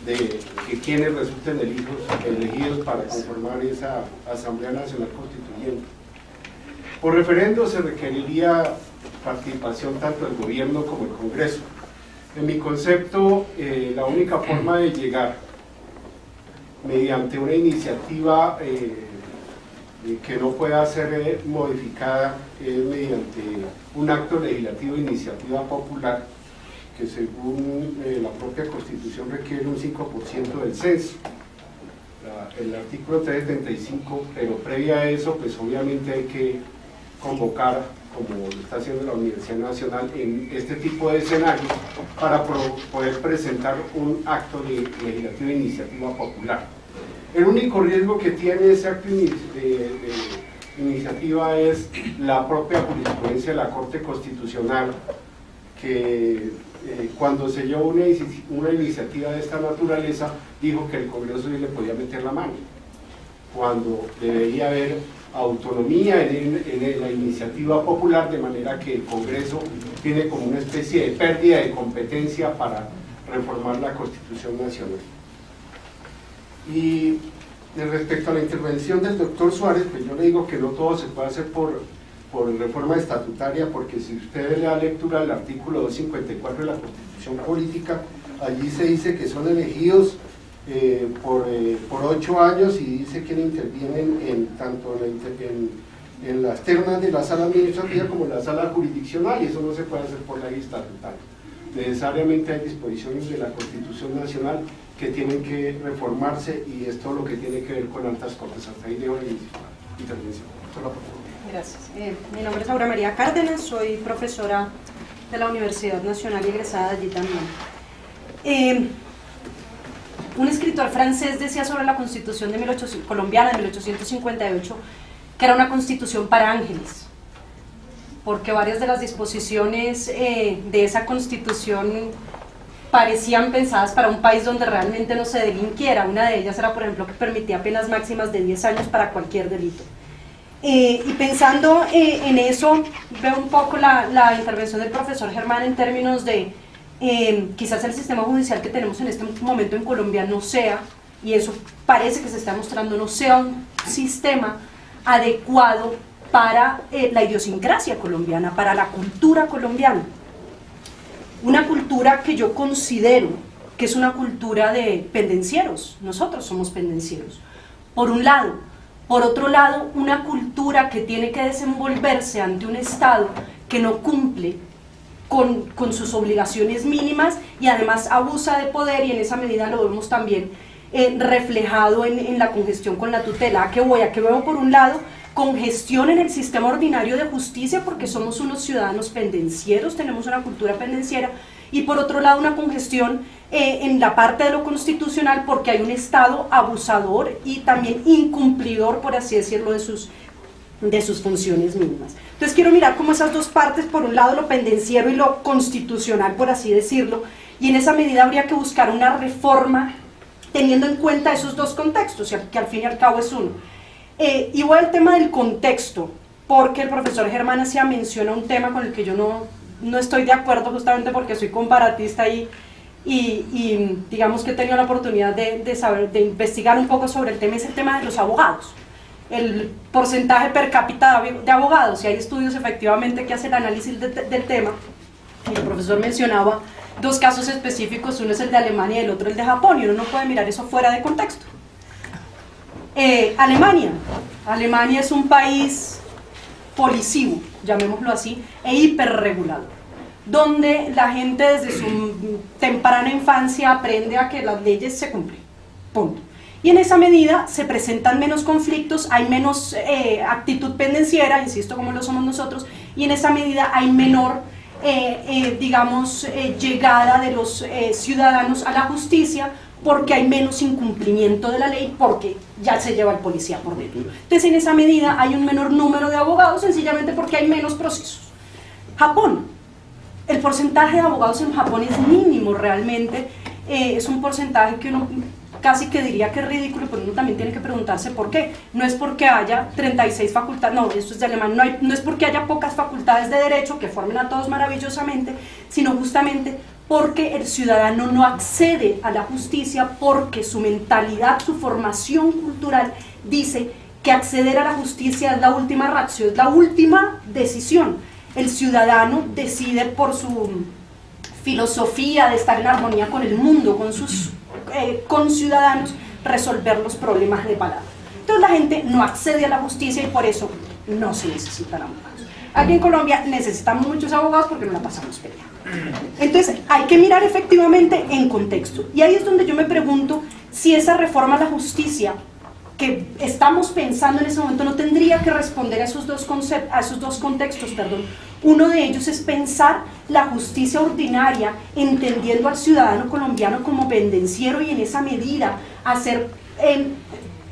de que quienes resulten elegidos para conformar esa Asamblea Nacional Constituyente. Por referendo se requeriría participación tanto del gobierno como del Congreso. En mi concepto, la única forma de llegar mediante una iniciativa que no pueda ser modificada es mediante un acto legislativo de iniciativa popular, que según la propia Constitución requiere un 5% del censo. el artículo 375, pero previa a eso, pues obviamente hay que convocar, como lo está haciendo la Universidad Nacional en este tipo de escenarios, para poder presentar un acto legislativo de iniciativa popular. El único riesgo que tiene ese acto de iniciativa es la propia jurisprudencia de la Corte Constitucional, que cuando se llevó una iniciativa de esta naturaleza, dijo que el Congreso sí le podía meter la mano, cuando debería haber autonomía en la iniciativa popular, de manera que el Congreso tiene como una especie de pérdida de competencia para reformar la Constitución Nacional. Y respecto a la intervención del doctor Suárez, pues yo le digo que no todo se puede hacer por reforma estatutaria, porque si usted le da lectura al artículo 254 de la Constitución Política, allí se dice que son elegidos por 8 años, y dice que intervienen tanto en las ternas de la sala administrativa como en la sala jurisdiccional, y eso no se puede hacer por ley estatutaria. Necesariamente hay disposiciones de la Constitución Nacional que tienen que reformarse, y es todo lo que tiene que ver con altas cortes. Hasta ahí dejo la intervención. Gracias. Mi nombre es Aura María Cárdenas, soy profesora de la Universidad Nacional y egresada allí también. Un escritor francés decía sobre la Constitución colombiana de 1858 que era una constitución para ángeles, porque varias de las disposiciones de esa constitución parecían pensadas para un país donde realmente no se delinquiera. Una de ellas era, por ejemplo, que permitía penas máximas de 10 años para cualquier delito. Y pensando en eso, veo un poco la intervención del profesor Germán en términos de quizás el sistema judicial que tenemos en este momento en Colombia no sea, y eso parece que se está mostrando, no sea un sistema adecuado para la idiosincrasia colombiana, para la cultura colombiana. Una cultura que yo considero que es una cultura de pendencieros. Nosotros somos pendencieros, por un lado. Por otro lado, una cultura que tiene que desenvolverse ante un Estado que no cumple con sus obligaciones mínimas y además abusa de poder, y en esa medida lo vemos también reflejado en la congestión con la tutela. ¿A qué voy? A que veo, por un lado, congestión en el sistema ordinario de justicia, porque somos unos ciudadanos pendencieros, tenemos una cultura pendenciera, y por otro lado una congestión en la parte de lo constitucional, porque hay un Estado abusador y también incumplidor, por así decirlo, de sus funciones mínimas. Entonces quiero mirar como esas dos partes, por un lado lo pendenciero y lo constitucional, por así decirlo, y en esa medida habría que buscar una reforma teniendo en cuenta esos dos contextos, que al fin y al cabo es uno. Y voy al tema del contexto, porque el profesor Germán hacía mención a un tema con el que yo no estoy de acuerdo, justamente porque soy comparatista y digamos que he tenido la oportunidad de investigar un poco sobre el tema, es el tema de los abogados, el porcentaje per cápita de abogados, y hay estudios efectivamente que hacen análisis del tema, y el profesor mencionaba dos casos específicos, uno es el de Alemania y el otro el de Japón, y uno no puede mirar eso fuera de contexto. Alemania es un país policivo, llamémoslo así, e hiperregulador, donde la gente desde su temprana infancia aprende a que las leyes se cumplen, punto. Y en esa medida se presentan menos conflictos, hay menos actitud pendenciera, insisto, como lo somos nosotros, y en esa medida hay menor, llegada de los ciudadanos a la justicia, porque hay menos incumplimiento de la ley, porque ya se lleva el policía por dentro. Entonces, en esa medida hay un menor número de abogados, sencillamente porque hay menos procesos. Japón, el porcentaje de abogados en Japón es mínimo realmente, es un porcentaje que uno casi que diría que es ridículo, pero uno también tiene que preguntarse por qué. No es porque haya 36 facultades, no, esto es de alemán, no es porque haya pocas facultades de derecho que formen a todos maravillosamente, sino justamente porque el ciudadano no accede a la justicia, porque su mentalidad, su formación cultural dice que acceder a la justicia es la última ratio, es la última decisión. El ciudadano decide por su filosofía de estar en armonía con el mundo, con sus conciudadanos, resolver los problemas de palabra. Entonces la gente no accede a la justicia y por eso no se necesitan abogados. Aquí en Colombia necesitamos muchos abogados porque no la pasamos peleando. Entonces hay que mirar efectivamente en contexto, y ahí es donde yo me pregunto si esa reforma a la justicia que estamos pensando en ese momento no tendría que responder a esos dos contextos. Uno de ellos es pensar la justicia ordinaria, entendiendo al ciudadano colombiano como pendenciero y en esa medida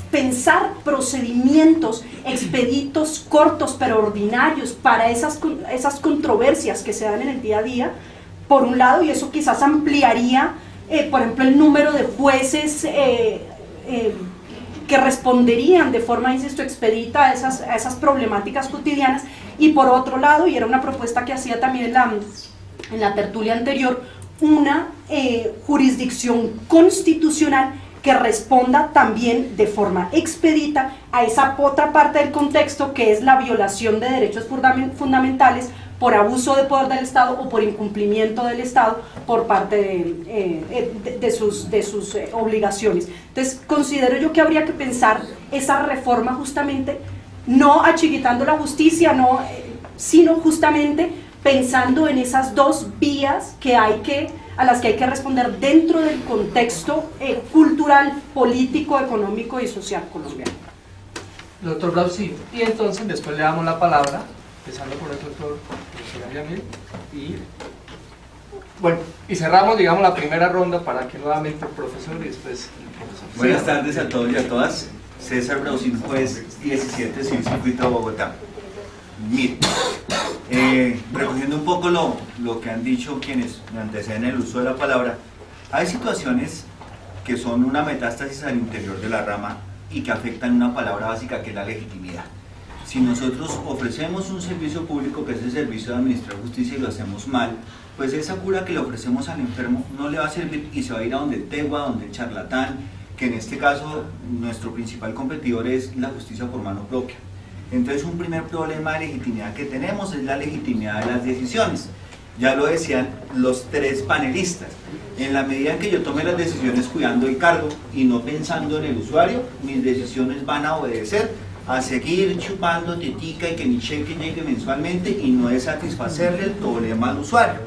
pensar procedimientos expeditos, cortos pero ordinarios para esas controversias que se dan en el día a día, por un lado, y eso quizás ampliaría, por ejemplo, el número de jueces que responderían de forma, insisto, expedita a esas problemáticas cotidianas, y por otro lado, y era una propuesta que hacía también en la tertulia anterior, una jurisdicción constitucional que responda también de forma expedita a esa otra parte del contexto que es la violación de derechos fundamentales por abuso de poder del Estado o por incumplimiento del Estado por parte de sus obligaciones. Entonces considero yo que habría que pensar esa reforma justamente no achiquitando la justicia, sino justamente pensando en esas dos vías a las que hay que responder dentro del contexto cultural, político, económico y social colombiano. Doctor Blausi, y entonces después le damos la palabra, empezando por el doctor Yamil, y cerramos, digamos, la primera ronda para que nuevamente el profesor y después el profesor. Buenas tardes a todos y a todas. César Brausin, juez 17, Circuito Bogotá. Mire, recogiendo un poco lo que han dicho quienes me anteceden el uso de la palabra, hay situaciones que son una metástasis al interior de la rama y que afectan una palabra básica que es la legitimidad. Si nosotros ofrecemos un servicio público que es el servicio de administrar justicia y lo hacemos mal, pues esa cura que le ofrecemos al enfermo no le va a servir y se va a ir a donde el tegua, donde el charlatán, que en este caso nuestro principal competidor es la justicia por mano propia. Entonces un primer problema de legitimidad que tenemos es la legitimidad de las decisiones. Ya lo decían los tres panelistas, en la medida en que yo tome las decisiones cuidando el cargo y no pensando en el usuario, mis decisiones van a obedecer a seguir chupando tetica y que mi cheque llegue mensualmente y no es satisfacerle el problema al usuario.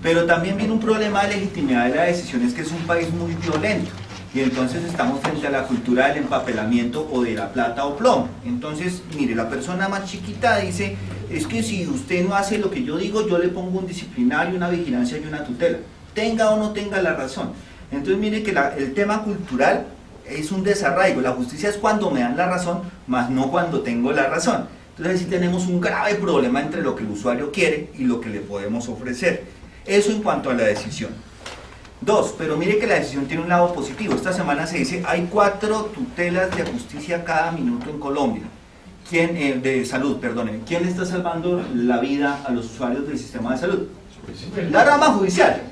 Pero también viene un problema de legitimidad de las decisiones, que es un país muy violento. Y entonces estamos frente a la cultura del empapelamiento o de la plata o plomo. Entonces, mire, la persona más chiquita dice, es que si usted no hace lo que yo digo, yo le pongo un disciplinario, una vigilancia y una tutela. Tenga o no tenga la razón. Entonces, mire que el tema cultural es un desarraigo. La justicia es cuando me dan la razón, más no cuando tengo la razón. Entonces, sí tenemos un grave problema entre lo que el usuario quiere y lo que le podemos ofrecer. Eso en cuanto a la decisión. Dos, pero mire que la decisión tiene un lado positivo. Esta semana se dice, hay 4 tutelas de justicia cada minuto en Colombia. De salud, perdone. ¿Quién está salvando la vida a los usuarios del sistema de salud? La rama judicial.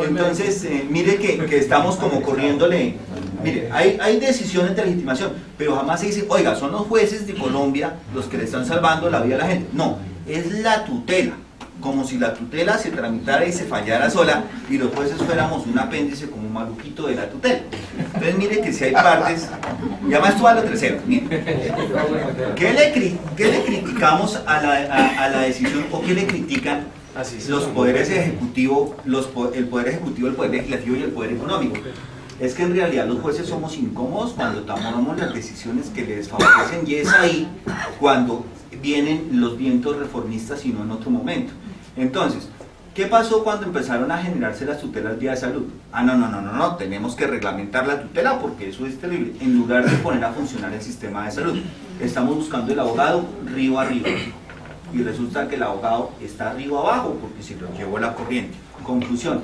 Entonces, mire que estamos como corriéndole. Mire, hay decisiones de legitimación, pero jamás se dice, oiga, son los jueces de Colombia los que le están salvando la vida a la gente. No, es la tutela. Como si la tutela se tramitara y se fallara sola y los jueces fuéramos un apéndice como un maluquito de la tutela. Entonces mire que si hay partes, y además tú a lo tercero, mire, ¿qué le criticamos a la decisión o qué le critican los poderes ejecutivos, el poder ejecutivo, el poder legislativo y el poder económico? Es que en realidad los jueces somos incómodos cuando tomamos las decisiones que les favorecen, y es ahí cuando vienen los vientos reformistas y no en otro momento. Entonces, ¿qué pasó cuando empezaron a generarse las tutelas vía de salud? No, tenemos que reglamentar la tutela porque eso es terrible, en lugar de poner a funcionar el sistema de salud. Estamos buscando el abogado río arriba y resulta que el abogado está río abajo porque se lo llevó la corriente. Conclusión,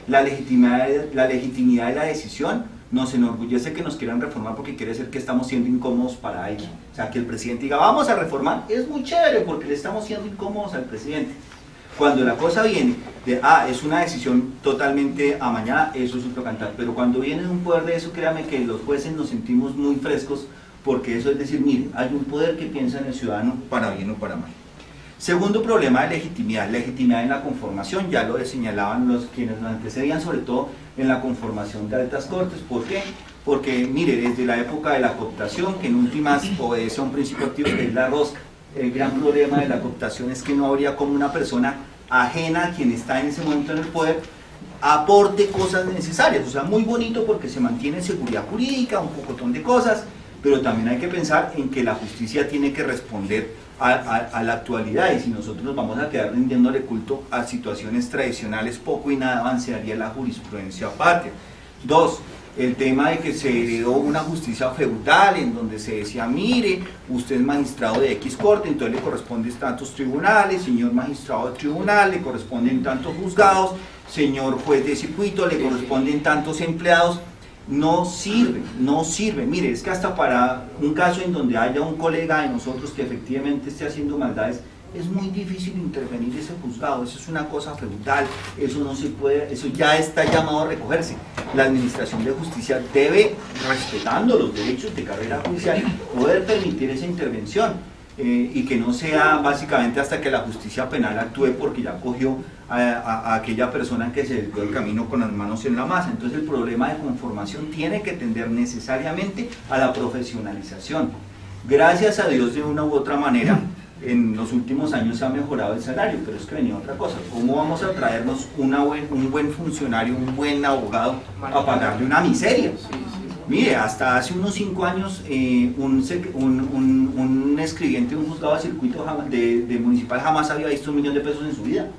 la legitimidad de la decisión nos enorgullece que nos quieran reformar porque quiere decir que estamos siendo incómodos para alguien. O sea, que el presidente diga, vamos a reformar, es muy chévere porque le estamos siendo incómodos al presidente. Cuando la cosa viene de, es una decisión totalmente amañada, eso es otro cantar. Pero cuando viene un poder de eso, créame que los jueces nos sentimos muy frescos, porque eso es decir, mire, hay un poder que piensa en el ciudadano para bien o para mal. Segundo problema de legitimidad en la conformación, ya lo señalaban quienes nos antecedían, sobre todo en la conformación de altas cortes. ¿Por qué? Porque, mire, desde la época de la cooptación, que en últimas obedece a un principio activo que es la rosca, el gran problema de la cooptación es que no habría como una persona ajena a quien está en ese momento en el poder aporte cosas necesarias, o sea, muy bonito porque se mantiene seguridad jurídica, un pocotón de cosas, pero también hay que pensar en que la justicia tiene que responder a la actualidad, y si nosotros nos vamos a quedar rindiéndole culto a situaciones tradicionales, poco y nada avanzaría la jurisprudencia patria. Dos, el tema de que se heredó una justicia feudal en donde se decía, mire, usted es magistrado de X corte, entonces le corresponden tantos tribunales, señor magistrado de tribunal, le corresponden tantos juzgados, señor juez de circuito, le corresponden tantos empleados. No sirve, no sirve. Mire, es que hasta para un caso en donde haya un colega de nosotros que efectivamente esté haciendo maldades, es muy difícil intervenir ese juzgado, eso es una cosa feudal, eso no se puede, eso ya está llamado a recogerse. La administración de justicia debe, respetando los derechos de carrera judicial, poder permitir esa intervención y que no sea básicamente hasta que la justicia penal actúe porque ya cogió a aquella persona que se desvió el camino con las manos en la masa. Entonces el problema de conformación tiene que tender necesariamente a la profesionalización. Gracias a Dios, de una u otra manera, en los últimos años se ha mejorado el salario, pero es que venía otra cosa. ¿Cómo vamos a traernos un buen funcionario, un buen abogado, a pagarle una miseria? Mire, hasta hace unos 5 años un escribiente de un juzgado de circuito de municipal jamás había visto $1 millón en su vida.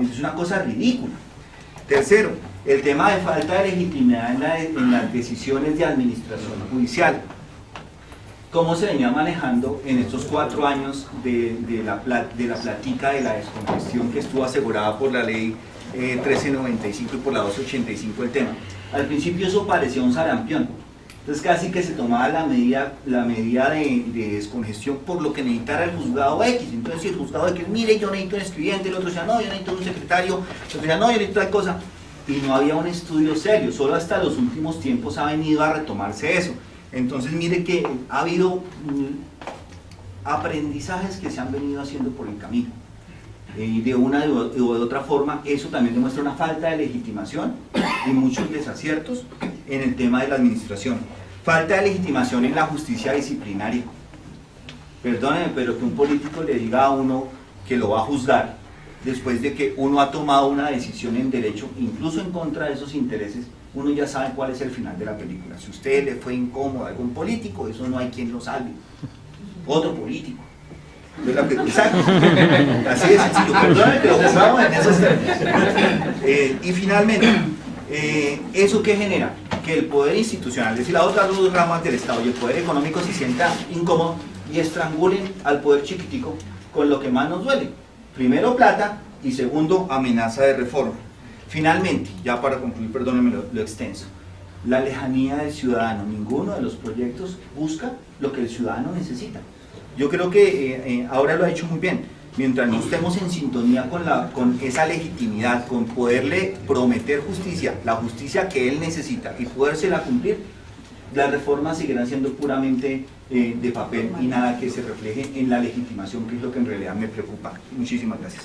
Es una cosa ridícula. Tercero, el tema de falta de legitimidad en las decisiones de administración judicial. ¿Cómo se venía manejando en estos 4 años de la plática de la descongestión que estuvo asegurada por la ley 1395 y por la 1285 el tema? Al principio eso parecía un sarampión, entonces casi que se tomaba la medida de descongestión por lo que necesitara el juzgado X. Entonces si el juzgado X, mire, yo necesito un escribiente, el otro decía, no, yo necesito un secretario, el otro decía, no, yo necesito tal cosa, y no había un estudio serio. Solo hasta los últimos tiempos ha venido a retomarse eso. Entonces mire que ha habido aprendizajes que se han venido haciendo por el camino. Y de una u otra forma eso también demuestra una falta de legitimación y muchos desaciertos en el tema de la administración. Falta de legitimación en la justicia disciplinaria. Perdónenme, pero que un político le diga a uno que lo va a juzgar después de que uno ha tomado una decisión en derecho, incluso en contra de esos intereses, uno ya sabe cuál es el final de la película. Si a usted le fue incómodo a algún político, eso no hay quien lo salve. Otro político. Exacto. Así de sencillo. Perdónenme, pero pensamos en esos términos. Y finalmente, ¿eso qué genera? Que el poder institucional, es decir, las otras dos ramas del Estado y el poder económico se sienta incómodo y estrangulen al poder chiquitico con lo que más nos duele. Primero plata y segundo amenaza de reforma. Finalmente, ya para concluir, perdónenme lo extenso, la lejanía del ciudadano. Ninguno de los proyectos busca lo que el ciudadano necesita. Yo creo que ahora lo ha hecho muy bien. Mientras no estemos en sintonía con esa legitimidad, con poderle prometer justicia, la justicia que él necesita y podérsela cumplir, las reformas seguirán siendo puramente de papel y nada que se refleje en la legitimación, que es lo que en realidad me preocupa. Muchísimas gracias.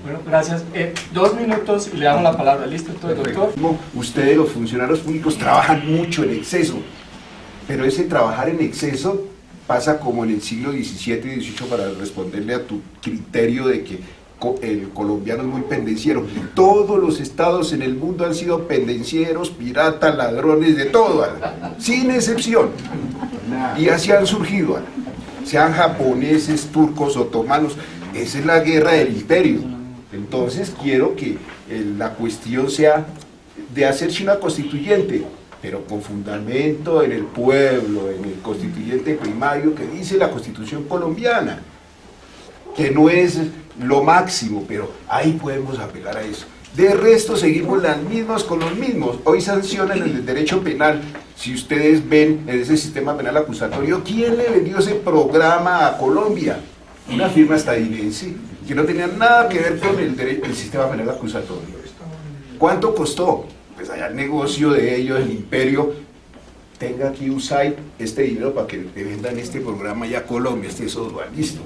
Bueno, gracias. 2 minutos y le damos la palabra. ¿Listo? Entonces, doctor. Ustedes, los funcionarios públicos, trabajan mucho en exceso, pero ese trabajar en exceso pasa como en el siglo XVII y XVIII, para responderle a tu criterio de que el colombiano es muy pendenciero. Todos los estados en el mundo han sido pendencieros, piratas, ladrones, de todo, sin excepción. Y así han surgido, sean japoneses, turcos, otomanos. Esa es la guerra del imperio. Entonces quiero que la cuestión sea de hacerse una constituyente, pero con fundamento en el pueblo, en el constituyente primario que dice la Constitución colombiana, que no es lo máximo, pero ahí podemos apelar a eso. De resto seguimos las mismas con los mismos. Hoy sancionan el derecho penal. Si ustedes ven en ese sistema penal acusatorio, ¿quién le vendió ese programa a Colombia? Una firma estadounidense que no tenía nada que ver con el sistema penal acusatorio. ¿Cuánto costó? Pues allá el negocio de ellos, el imperio. Tenga aquí USAID este dinero para que le vendan este programa ya a Colombia, este software, listo.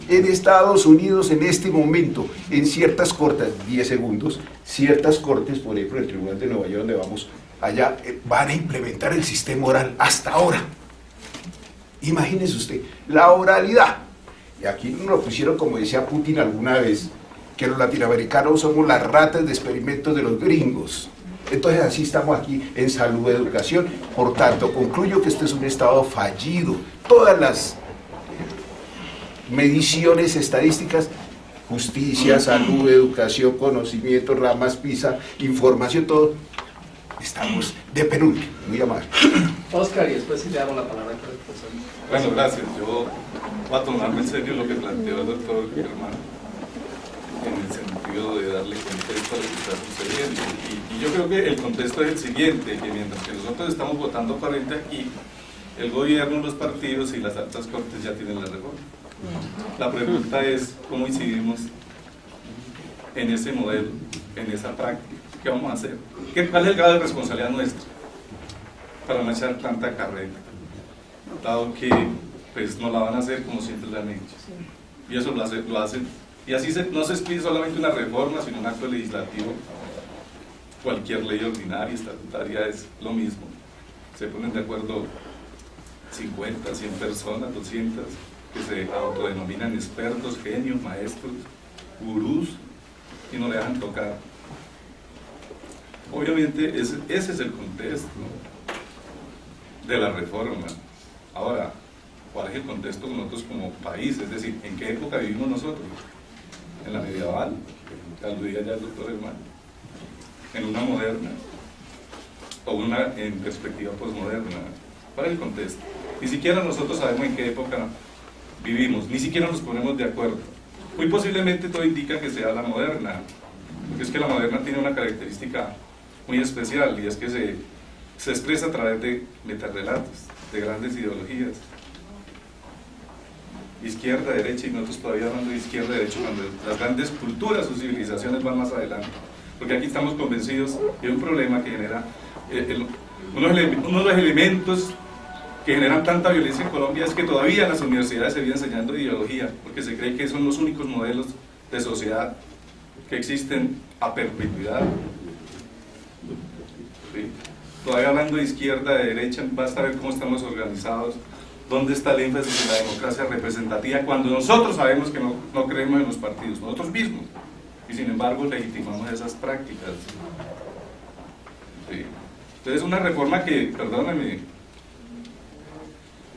En Estados Unidos, en este momento, en ciertas cortes, 10 segundos, ciertas cortes, por ejemplo, el Tribunal de Nueva York, donde vamos allá, van a implementar el sistema oral hasta ahora. Imagínese usted, la oralidad. Y aquí nos lo pusieron, como decía Putin alguna vez, que los latinoamericanos somos las ratas de experimentos de los gringos. Entonces así estamos aquí en salud y educación. Por tanto, concluyo que este es un Estado fallido. Todas las mediciones estadísticas, justicia, salud, educación, conocimiento, ramas PISA, información, todo, estamos de penúltimo. Muy amable. Oscar, y después sí le damos la palabra al profesor. Bueno, gracias. Yo voy a tomarme en serio lo que planteó el doctor Germán, en el sentido de darle contexto a lo que está sucediendo. Y yo creo que el contexto es el siguiente, que mientras que nosotros estamos votando frente aquí, el gobierno, los partidos y las altas cortes ya tienen la reforma. La pregunta es, ¿cómo incidimos en ese modelo, en esa práctica? ¿Qué vamos a hacer? ¿Cuál es el grado de responsabilidad nuestra para no echar tanta carreta? Dado que pues no la van a hacer como siempre la han hecho. Y eso lo hacen. Y así no se pide solamente una reforma, sino un acto legislativo. Cualquier ley ordinaria, estatutaria es lo mismo. Se ponen de acuerdo 50, 100 personas, 200, que se autodenominan expertos, genios, maestros, gurús, y no le dejan tocar. Obviamente ese es el contexto de la reforma. Ahora, ¿cuál es el contexto de nosotros como país? Es decir, ¿en qué época vivimos nosotros? ¿En la medieval? Aludía ya el doctor Germán. ¿En una moderna? ¿O una en perspectiva posmoderna? ¿Cuál es el contexto? Ni siquiera nosotros sabemos en qué época vivimos, ni siquiera nos ponemos de acuerdo. Muy posiblemente todo indica que sea la moderna, porque es que la moderna tiene una característica muy especial, y es que se expresa a través de metarrelatos, de grandes ideologías. Izquierda, derecha, y nosotros todavía hablando de izquierda, derecha, cuando las grandes culturas o civilizaciones van más adelante. Porque aquí estamos convencidos de un problema que genera, uno de los elementos que generan tanta violencia en Colombia es que todavía en las universidades se viene enseñando ideología, porque se cree que son los únicos modelos de sociedad que existen a perpetuidad. ¿Sí? Todavía hablando de izquierda, de derecha, basta ver cómo estamos organizados, dónde está el énfasis en la democracia representativa, cuando nosotros sabemos que no creemos en los partidos, nosotros mismos, y sin embargo legitimamos esas prácticas. ¿Sí? Entonces una reforma que, perdóname,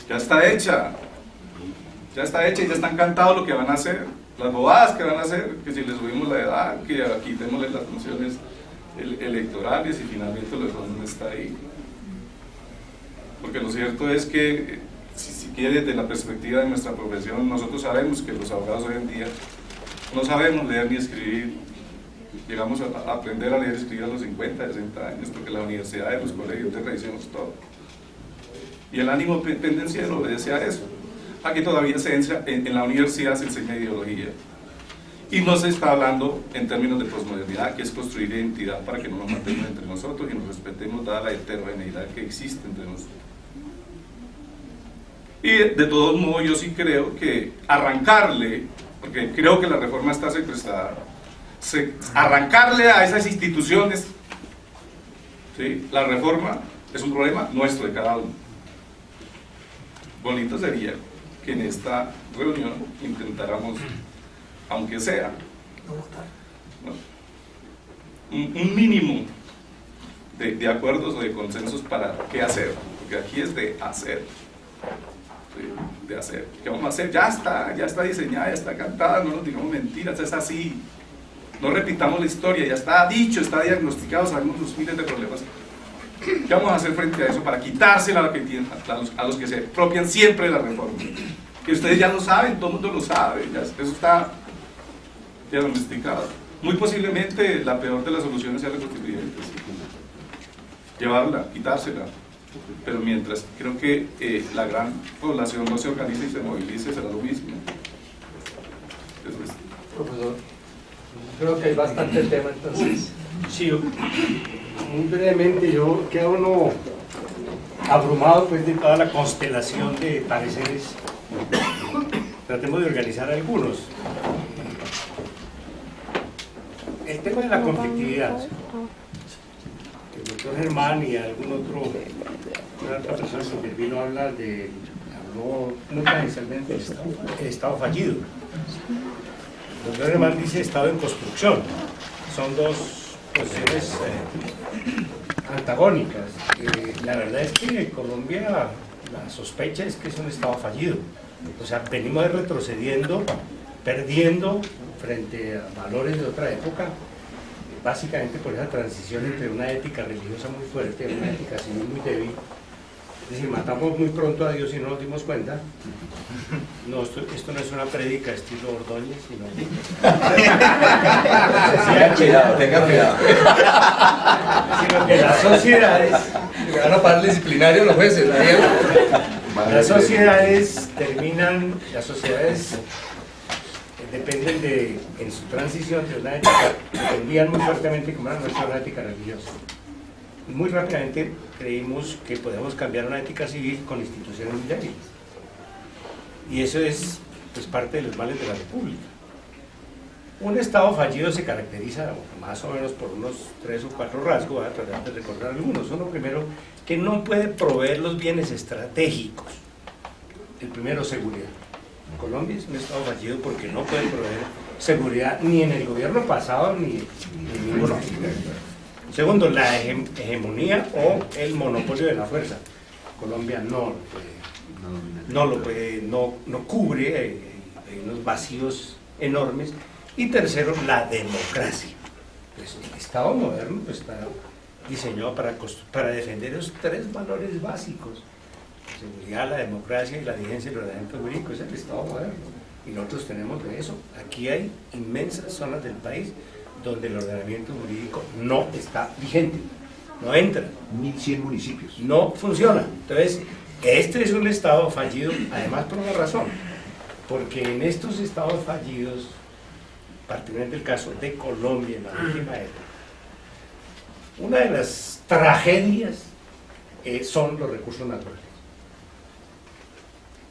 ya está hecha y ya están cantados lo que van a hacer, las bobadas que van a hacer, que si les subimos la edad, que quitémosle las funciones electorales, y finalmente lo no está ahí. Porque lo cierto es que, si quiere, desde la perspectiva de nuestra profesión, nosotros sabemos que los abogados hoy en día no sabemos leer ni escribir. Llegamos a aprender a leer y escribir a los 50, 60 años, porque la universidad y los colegios te revisamos todo. Y el ánimo pendenciero obedece a eso. Aquí todavía en la universidad se enseña ideología. Y no se está hablando en términos de posmodernidad, que es construir identidad para que no nos matemos entre nosotros y nos respetemos dada la heterogeneidad que existe entre nosotros. Y de todos modos yo sí creo que arrancarle, porque creo que la reforma está secuestrada, arrancarle a esas instituciones, ¿sí? La reforma es un problema nuestro, de cada uno. Bonito sería que en esta reunión intentáramos, aunque sea, ¿no?, un mínimo de acuerdos o de consensos para qué hacer, porque aquí es de hacer. De hacer, ¿qué vamos a hacer? Ya está diseñada, ya está cantada, no nos digamos mentiras, es así, no repitamos la historia, ya está dicho, está diagnosticado, sabemos los miles de problemas. ¿Qué vamos a hacer frente a eso para quitársela a los que se apropian siempre de la reforma? Que ustedes ya lo saben, todo el mundo lo sabe, eso está diagnosticado. Muy posiblemente la peor de las soluciones sea la constituyente, llevarla, quitársela. Pero mientras creo que la gran población no se organiza y se movilice, será lo mismo. Eso es. Profesor, creo que hay bastante tema entonces. Sí, muy brevemente, yo quedo uno abrumado pues de toda la constelación de pareceres. Tratemos de organizar algunos. El tema de la conflictividad. El doctor Germán y algún otro, una otra persona que intervino habló muy tangencialmente del Estado fallido. doctor Germán dice Estado en construcción. Son dos posiciones antagónicas. La verdad es que Colombia, la sospecha es que es un Estado fallido. O sea, venimos retrocediendo, perdiendo frente a valores de otra época, básicamente por esa transición entre una ética religiosa muy fuerte y una ética civil muy débil. Es decir, matamos muy pronto a Dios y no nos dimos cuenta. No, esto no es una prédica estilo Ordóñez, sino... Tengan cuidado. Sino que las sociedades... Me van a parar disciplinario los jueces, Las sociedades terminan... Las sociedades dependen de, en su transición de una ética, dependían muy fuertemente como era nuestra ética religiosa. Y muy rápidamente creímos que podíamos cambiar una ética civil con instituciones muy débiles. Y eso es pues, parte de los males de la República. Un Estado fallido se caracteriza más o menos por unos 3 o 4 rasgos, voy a tratar de recordar algunos. Uno primero, que no puede proveer los bienes estratégicos. El primero, seguridad. Colombia es un Estado fallido porque no puede proveer seguridad ni en el gobierno pasado ni en ninguno. Segundo, la hegemonía o el monopolio de la fuerza. Colombia no lo puede, no cubre, hay unos vacíos enormes. Y tercero, la democracia. Pues el Estado moderno pues, está diseñado para defender esos 3 valores básicos: la seguridad, la democracia y la vigencia del ordenamiento jurídico. Es el Estado moderno. Y nosotros tenemos de eso. Aquí hay inmensas zonas del país donde el ordenamiento jurídico no está vigente, no entra. 1.100 municipios. No funciona. Entonces, este es un Estado fallido, además por una razón, porque en estos estados fallidos, particularmente el caso de Colombia en la última época, una de las tragedias son los recursos naturales.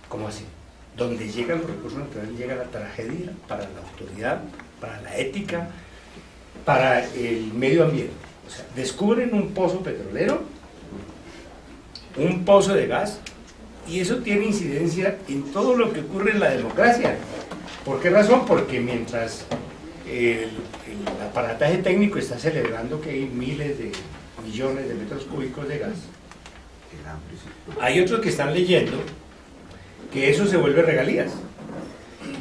¿Cómo así? Donde llegan los recursos naturales llega la tragedia para la autoridad, para la ética, para el medio ambiente. O sea, descubren un pozo petrolero, un pozo de gas, y eso tiene incidencia en todo lo que ocurre en la democracia. ¿Por qué razón? Porque mientras el aparataje técnico está celebrando que hay miles de millones de metros cúbicos de gas, hay otros que están leyendo que eso se vuelve regalías,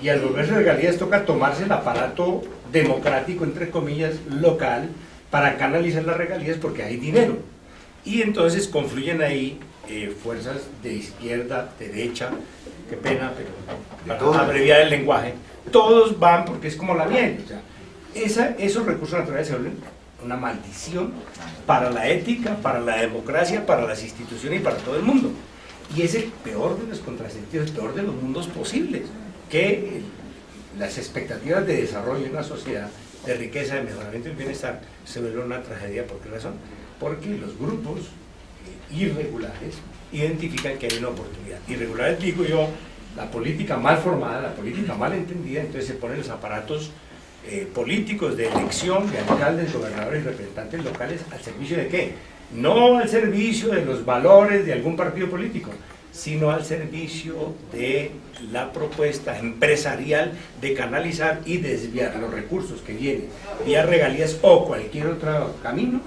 y al volverse regalías toca tomarse el aparato democrático, entre comillas, local, para canalizar las regalías porque hay dinero. Y entonces confluyen ahí fuerzas de izquierda, derecha, qué pena, pero para abreviar el lenguaje, todos van porque es como la miel. O sea, esos recursos naturales se vuelven una maldición para la ética, para la democracia, para las instituciones y para todo el mundo. Y es el peor de los contrasentidos, el peor de los mundos posibles, que las expectativas de desarrollo en una sociedad, de riqueza, de mejoramiento del bienestar, se vuelven una tragedia. ¿Por qué razón? Porque los grupos irregulares identifican que hay una oportunidad. Irregulares, digo yo, la política mal formada, la política mal entendida. Entonces se ponen los aparatos políticos de elección de alcaldes, gobernadores y representantes locales al servicio de ¿qué? No al servicio de los valores de algún partido político, sino al servicio de la propuesta empresarial de canalizar y desviar los recursos que vienen vía regalías o cualquier otro camino,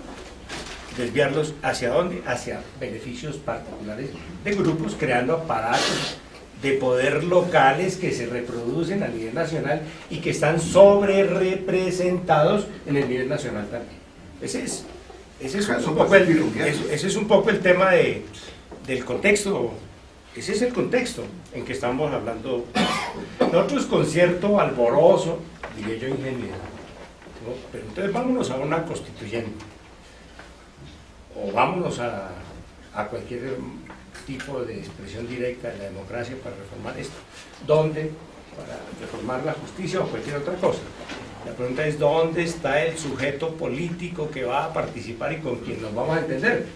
desviarlos hacia dónde, hacia beneficios particulares de grupos, creando aparatos de poder locales que se reproducen a nivel nacional y que están sobre representados en el nivel nacional también. Ese es un poco el tema del contexto. Ese es el contexto en que estamos hablando. Nosotros con cierto alborozo, diría yo ingenuidad, ¿no? Pero entonces vámonos a una constituyente, o vámonos a cualquier tipo de expresión directa de la democracia para reformar esto. ¿Dónde? Para reformar la justicia o cualquier otra cosa. La pregunta es ¿dónde está el sujeto político que va a participar y con quien nos vamos a entender?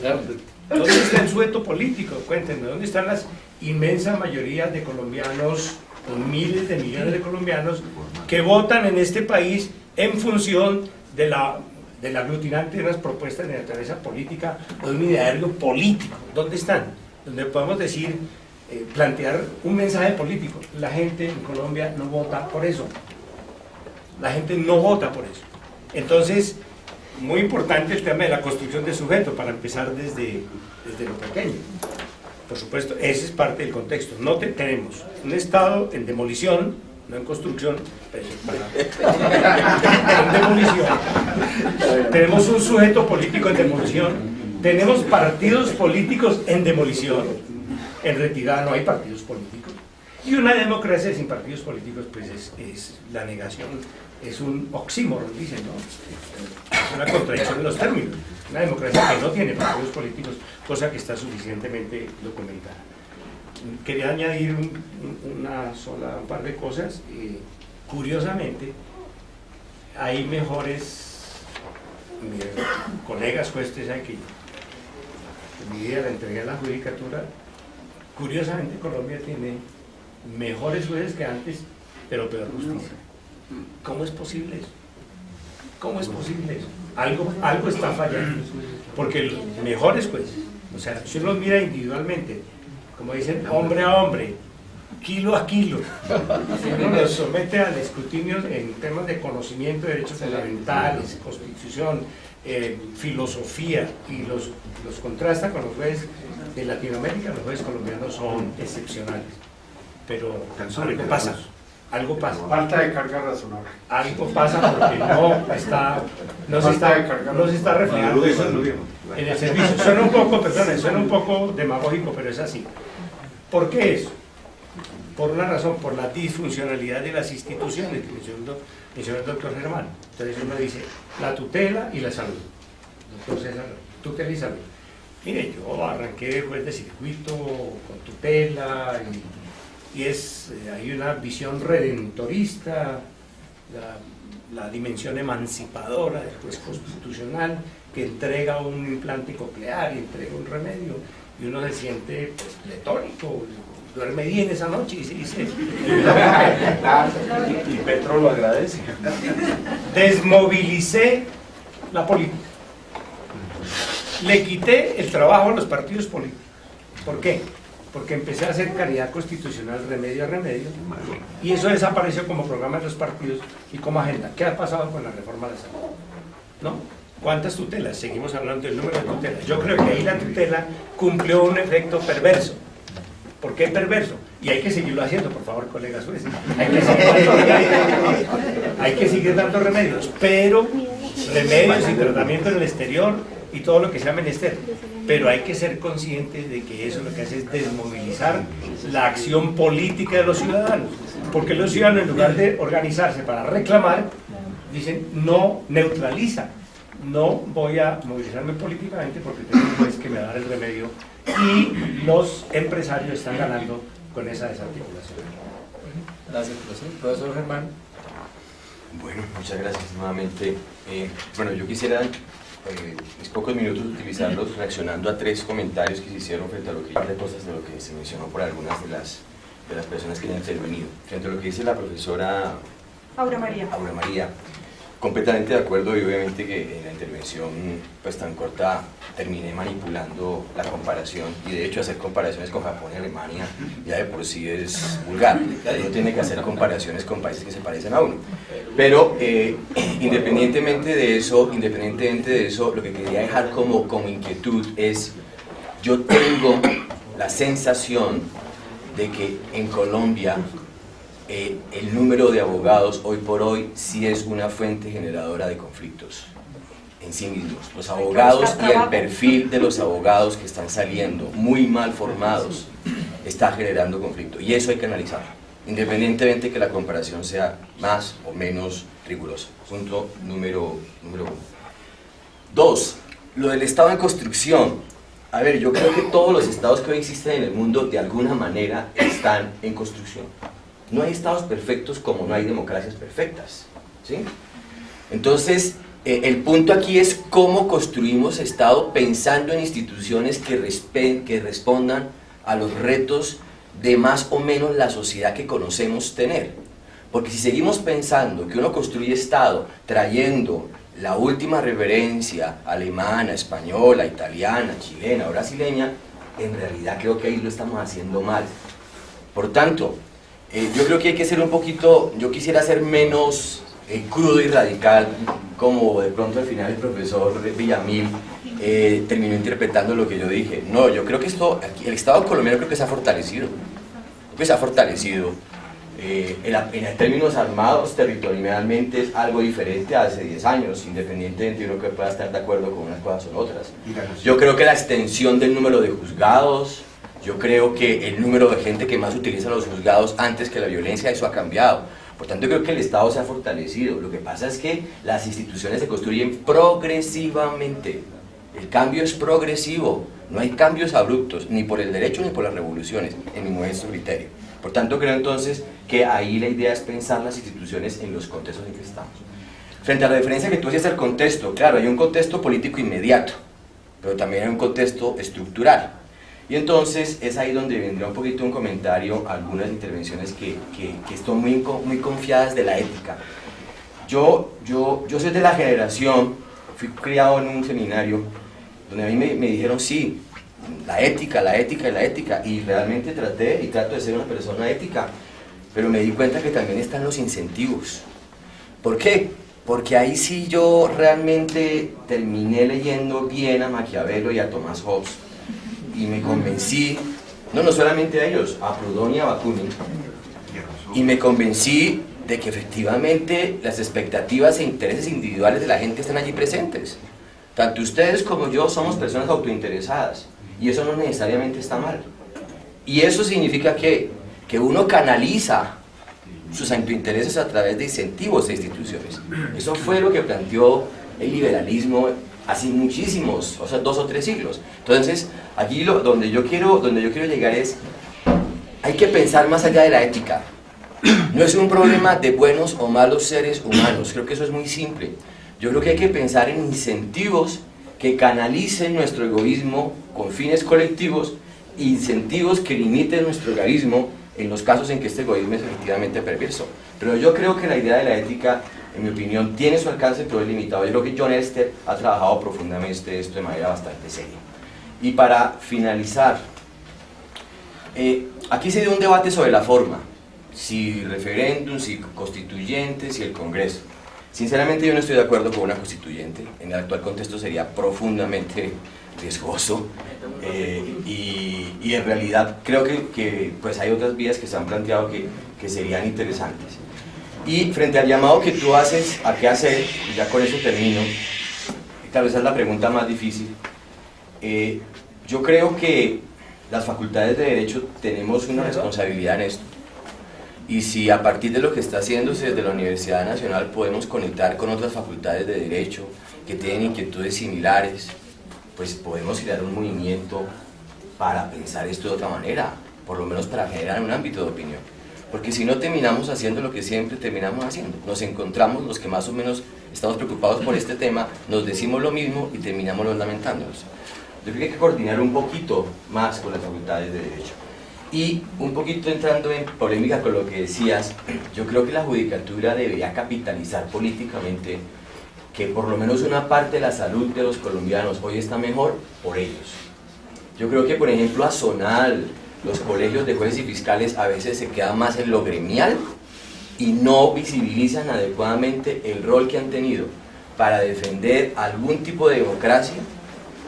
¿Dónde está el sujeto político? Cuéntenme, ¿dónde están las inmensa mayoría de colombianos, con miles de millones de colombianos que votan en este país en función del aglutinante de unas propuestas de naturaleza política o de un ideario político? ¿Dónde están? Donde podemos decir, plantear un mensaje político. La gente en Colombia no vota por eso. La gente no vota por eso. Entonces, muy importante el tema de la construcción de sujeto, para empezar desde lo pequeño. Por supuesto, ese es parte del contexto. Tenemos un Estado en demolición, no en construcción, pero en demolición. Tenemos un sujeto político en demolición. Tenemos partidos políticos en demolición. En retirada no hay partidos políticos. Y una democracia sin partidos políticos, pues es la negación, es un oxímoron, dicen, ¿no? Es una contradicción de los términos. Una democracia que no tiene partidos políticos, cosa que está suficientemente documentada. Quería añadir un par de cosas. Curiosamente, hay mejores colegas jueces aquí. En mi día la entregué a la judicatura. Curiosamente, Colombia tiene mejores jueces que antes, pero peor justicia. ¿Cómo es posible eso? ¿Cómo es posible eso? Algo está fallando, porque los mejores jueces, o sea, si uno los mira individualmente, como dicen, hombre a hombre, kilo a kilo, si uno los somete al escrutinio en temas de conocimiento de derechos fundamentales, constitución, filosofía, y los contrasta con los jueces de Latinoamérica, los jueces colombianos son excepcionales. Pero algo pasa. Falta de carga razonable. Algo pasa porque no se está reflejando eso en el servicio. Suena un poco demagógico, pero es así. ¿Por qué eso? Por una razón, por la disfuncionalidad de las instituciones, que mencionó el doctor Germán. Entonces uno dice, la tutela y la salud. Doctor César, tutela y salud. Mire, yo arranqué de juez de circuito con tutela y hay una visión redentorista, la dimensión emancipadora del juez constitucional que entrega un implante coclear y entrega un remedio y uno se siente pues, pletórico, duerme bien esa noche y se dice y Petro lo agradece. Desmovilicé la política, le quité el trabajo a los partidos políticos. ¿Por qué? Porque empecé a hacer caridad constitucional remedio a remedio y eso desapareció como programa de los partidos y como agenda. ¿Qué ha pasado con la reforma de la salud? ¿No? ¿Cuántas tutelas? Seguimos hablando del número de tutelas. Yo creo que ahí la tutela cumplió un efecto perverso. ¿Por qué perverso? Y hay que seguirlo haciendo, por favor, colegas jueces. Hay que seguir dando remedios, pero remedios y tratamiento en el exterior y todo lo que sea menester. Pero hay que ser conscientes de que eso lo que hace es desmovilizar la acción política de los ciudadanos. Porque los ciudadanos, en lugar de organizarse para reclamar, dicen, no, neutraliza. No voy a movilizarme políticamente porque tengo un juez que me va a dar el remedio. Y los empresarios están ganando con esa desarticulación. Gracias, profesor Germán. Bueno, muchas gracias nuevamente. Bueno, yo quisiera mis pocos minutos utilizarlos reaccionando a 3 comentarios que se hicieron frente a lo que, un par de cosas de lo que se mencionó por algunas de las personas que han intervenido. Frente a lo que dice la profesora Aura María. Completamente de acuerdo, y obviamente que en la intervención pues tan corta terminé manipulando la comparación, y de hecho hacer comparaciones con Japón y Alemania ya de por sí es vulgar. Uno tiene que hacer comparaciones con países que se parecen a uno. Pero independientemente de eso, lo que quería dejar como inquietud es, yo tengo la sensación de que en Colombia el número de abogados hoy por hoy sí es una fuente generadora de conflictos en sí mismos. Los abogados y el perfil de los abogados que están saliendo muy mal formados está generando conflicto, y eso hay que analizarlo, independientemente que la comparación sea más o menos rigurosa. Punto número 1. 2. Lo del estado en construcción. A ver, yo creo que todos los estados que hoy existen en el mundo de alguna manera están en construcción. No hay estados perfectos como no hay democracias perfectas, ¿sí? Entonces, el punto aquí es cómo construimos estado pensando en instituciones que respondan a los retos de más o menos la sociedad que conocemos tener. Porque si seguimos pensando que uno construye estado trayendo la última reverencia alemana, española, italiana, chilena o brasileña, en realidad creo que ahí lo estamos haciendo mal. Por tanto, yo creo que hay que ser un poquito, yo quisiera ser menos crudo y radical como de pronto al final el profesor Villamil terminó interpretando lo que yo dije. No, yo creo que el Estado colombiano creo que se ha fortalecido. Creo que se ha fortalecido. En términos armados, territorialmente es algo diferente a hace 10 años, independientemente de uno que pueda estar de acuerdo con unas cosas o otras. Yo creo que la extensión del número de juzgados, yo creo que el número de gente que más utiliza los juzgados antes que la violencia, eso ha cambiado. Por tanto, creo que el Estado se ha fortalecido. Lo que pasa es que las instituciones se construyen progresivamente. El cambio es progresivo, no hay cambios abruptos, ni por el derecho ni por las revoluciones, en mi modesto criterio. Por tanto, creo entonces que ahí la idea es pensar las instituciones en los contextos en que estamos. Frente a la diferencia que tú hacías del contexto, claro, hay un contexto político inmediato, pero también hay un contexto estructural. Y entonces es ahí donde vendrá un poquito un comentario a algunas intervenciones que están muy confiadas de la ética. Yo soy de la generación, fui criado en un seminario donde a mí me dijeron sí, la ética, y realmente traté y trato de ser una persona ética, pero me di cuenta que también están los incentivos. ¿Por qué? Porque ahí sí yo realmente terminé leyendo bien a Maquiavelo y a Thomas Hobbes, y me convencí, no solamente a ellos, a Proudhon y a Bakunin, y me convencí de que efectivamente las expectativas e intereses individuales de la gente están allí presentes. Tanto ustedes como yo somos personas autointeresadas, y eso no necesariamente está mal. Y eso significa que uno canaliza sus autointereses a través de incentivos de instituciones. Eso fue lo que planteó el liberalismo hace muchísimos, 2 o 3 siglos. Entonces, aquí donde yo quiero llegar es, hay que pensar más allá de la ética. No es un problema de buenos o malos seres humanos, creo que eso es muy simple. Yo creo que hay que pensar en incentivos que canalicen nuestro egoísmo con fines colectivos, incentivos que limiten nuestro egoísmo en los casos en que este egoísmo es efectivamente perverso. Pero yo creo que la idea de la ética, en mi opinión, tiene su alcance, pero es limitado. Yo creo que John Elster ha trabajado profundamente esto de manera bastante seria. Y para finalizar, aquí se dio un debate sobre la forma, si referéndum, si constituyente, si el Congreso. Sinceramente yo no estoy de acuerdo con una constituyente, en el actual contexto sería profundamente riesgoso, y en realidad creo que pues hay otras vías que se han planteado que serían interesantes. Y frente al llamado que tú haces a qué hacer, y ya con eso termino, tal vez es la pregunta más difícil, yo creo que las facultades de Derecho tenemos una responsabilidad en esto. Y si a partir de lo que está haciéndose desde la Universidad Nacional podemos conectar con otras facultades de Derecho que tienen inquietudes similares, pues podemos crear un movimiento para pensar esto de otra manera, por lo menos para generar un ámbito de opinión. Porque si no terminamos haciendo lo que siempre terminamos haciendo, nos encontramos los que más o menos estamos preocupados por este tema, nos decimos lo mismo y terminamos lamentándonos. Yo creo que hay que coordinar un poquito más con las facultades de Derecho. Y un poquito entrando en polémica con lo que decías, yo creo que la judicatura debería capitalizar políticamente que por lo menos una parte de la salud de los colombianos hoy está mejor por ellos. Yo creo que, por ejemplo, a Zonal, los colegios de jueces y fiscales a veces se quedan más en lo gremial y no visibilizan adecuadamente el rol que han tenido para defender algún tipo de democracia,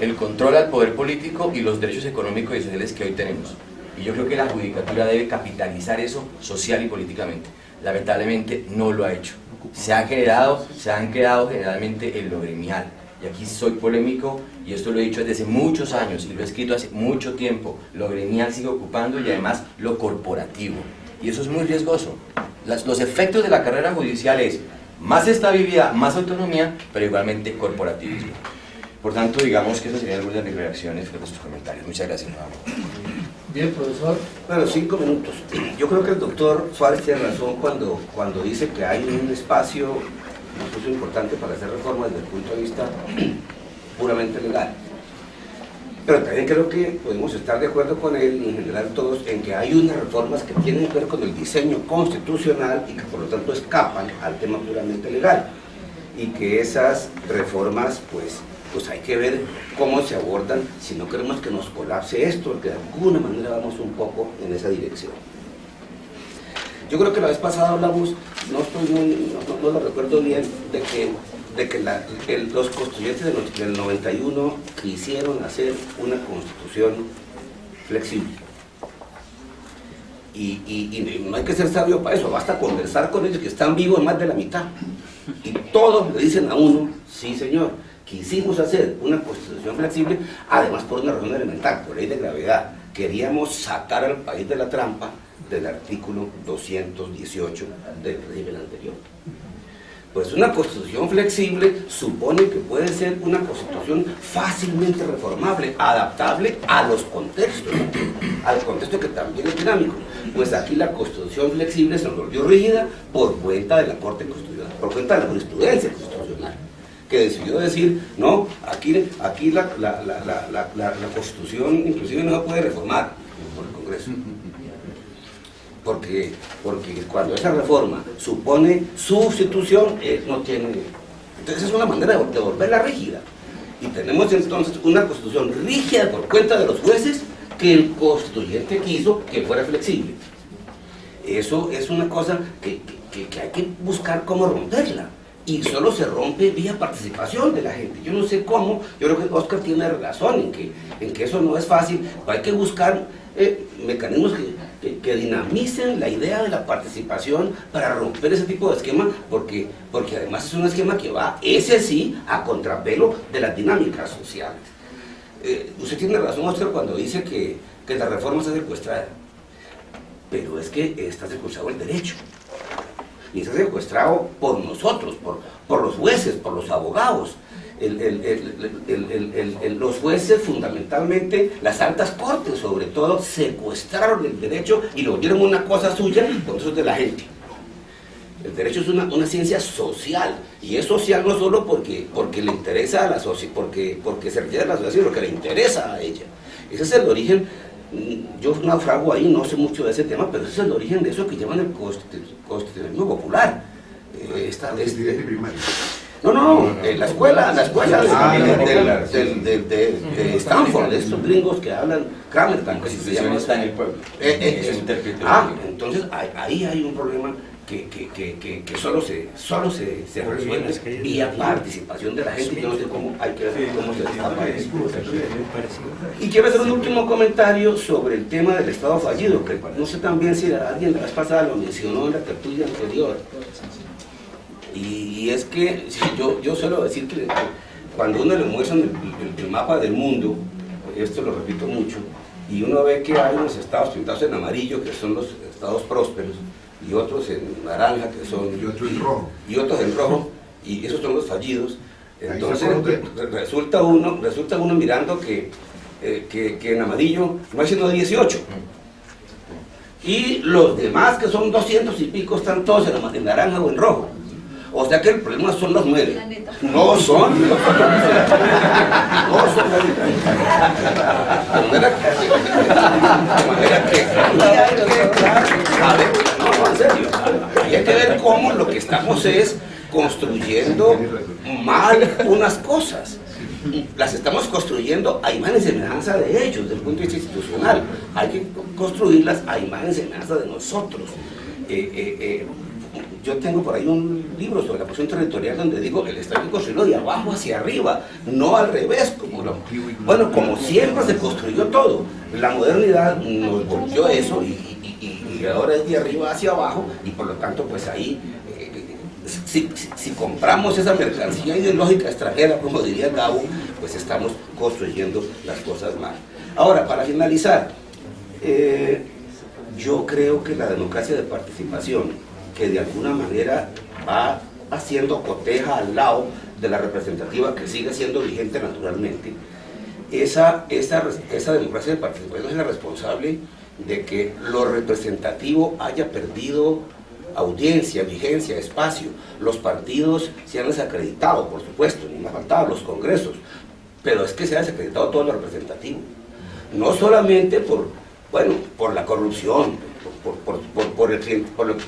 el control al poder político y los derechos económicos y sociales que hoy tenemos. Y yo creo que la judicatura debe capitalizar eso social y políticamente. Lamentablemente no lo ha hecho. Se han creado generalmente en lo gremial. Y aquí soy polémico, y esto lo he dicho desde hace muchos años, y lo he escrito hace mucho tiempo. Lo gremial sigue ocupando y además lo corporativo. Y eso es muy riesgoso. Los efectos de la carrera judicial es más estabilidad, más autonomía, pero igualmente corporativismo. Por tanto, digamos que esas serían algunas de mis reacciones frente a sus comentarios. Muchas gracias nuevamente. Bien, profesor. Bueno, 5 minutos. Yo creo que el doctor Suárez tiene razón cuando dice que hay un espacio importante para hacer reformas desde el punto de vista puramente legal. Pero también creo que podemos estar de acuerdo con él, y en general todos, en que hay unas reformas que tienen que ver con el diseño constitucional y que por lo tanto escapan al tema puramente legal. Y que esas reformas, pues hay que ver cómo se abordan si no queremos que nos colapse esto, porque de alguna manera vamos un poco en esa dirección. Yo creo que la vez pasada hablamos, no lo recuerdo bien, de que los constituyentes del 91 quisieron hacer una constitución flexible. Y no hay que ser sabio para eso, basta conversar con ellos que están vivos más de la mitad. Y todos le dicen a uno, sí señor, quisimos hacer una constitución flexible, además por una razón elemental, por ley de gravedad. Queríamos sacar al país de la trampa del artículo 218 del régimen anterior. Pues una constitución flexible supone que puede ser una constitución fácilmente reformable, adaptable a los contextos, al contexto que también es dinámico. Pues aquí la constitución flexible se volvió rígida por cuenta de la Corte Constitucional, por cuenta de la jurisprudencia constitucional, que decidió decir, no, aquí la constitución inclusive no se puede reformar por el Congreso. Porque cuando esa reforma supone sustitución, no tiene... Entonces es una manera de volverla rígida. Y tenemos entonces una constitución rígida por cuenta de los jueces que el constituyente quiso que fuera flexible. Eso es una cosa que hay que buscar cómo romperla. Y solo se rompe vía participación de la gente. Yo no sé cómo, yo creo que Oscar tiene razón en que eso no es fácil, pero hay que buscar mecanismos que dinamicen la idea de la participación para romper ese tipo de esquema, porque además es un esquema que va, ese sí, a contrapelo de las dinámicas sociales. Usted tiene razón, Oscar, cuando dice que la reforma está secuestrada, pero es que está secuestrado el derecho. Y está secuestrado por nosotros, por los jueces, por los abogados. Los jueces, fundamentalmente, las altas cortes sobre todo, secuestraron el derecho y lo volvieron una cosa suya con eso de la gente. El derecho es una ciencia social, y es social no solo porque le interesa a la sociedad, porque se refiere a la sociedad, sino que le interesa a ella. Ese es el origen. Yo naufrago ahí, no sé mucho de ese tema, pero ese es el origen de eso que llaman el constitucionalismo popular. La escuela de Stanford, de estos gringos que hablan Kramer, que se llama, está en el pueblo. Entonces ahí hay un problema que solo se resuelve vía participación de la gente. Yo no sé cómo hay que ver cómo se destapa eso. Y quiero hacer un último comentario sobre el tema del Estado fallido, que no sé también si alguien la vez pasada lo mencionó en la tertulia anterior. Y es que yo suelo decir que cuando uno le muestran el mapa del mundo, esto lo repito mucho, y uno ve que hay unos estados pintados en amarillo, que son los estados prósperos, y otros en naranja, que son... Y otros en rojo. Y otros en rojo, y esos son los fallidos. Entonces resulta uno mirando que en amarillo no hay sino 18. Y los demás, que son 200 y pico, están todos en naranja o en rojo. O sea que el problema son los 9. No son. De manera que en serio, hay que ver cómo lo que estamos es construyendo mal unas cosas. Las estamos construyendo a imagen y semejanza de ellos, desde el punto de vista institucional. Hay que construirlas a imagen y semejanza de nosotros. Yo tengo por ahí un libro sobre la posición territorial donde digo el Estado hay que construirlo de abajo hacia arriba, no al revés, como siempre se construyó todo. La modernidad nos volvió eso y ahora es de arriba hacia abajo, y por lo tanto pues ahí si compramos esa mercancía ideológica extranjera, como diría Gabo, pues estamos construyendo las cosas mal. Ahora, para finalizar, yo creo que la democracia de participación, que de alguna manera va haciendo coteja al lado de la representativa, que sigue siendo vigente naturalmente, esa democracia de participación es la responsable de que lo representativo haya perdido audiencia, vigencia, espacio. Los partidos se han desacreditado, por supuesto, ni me ha faltado, los congresos, pero es que se ha desacreditado todo lo representativo. No solamente por la corrupción, por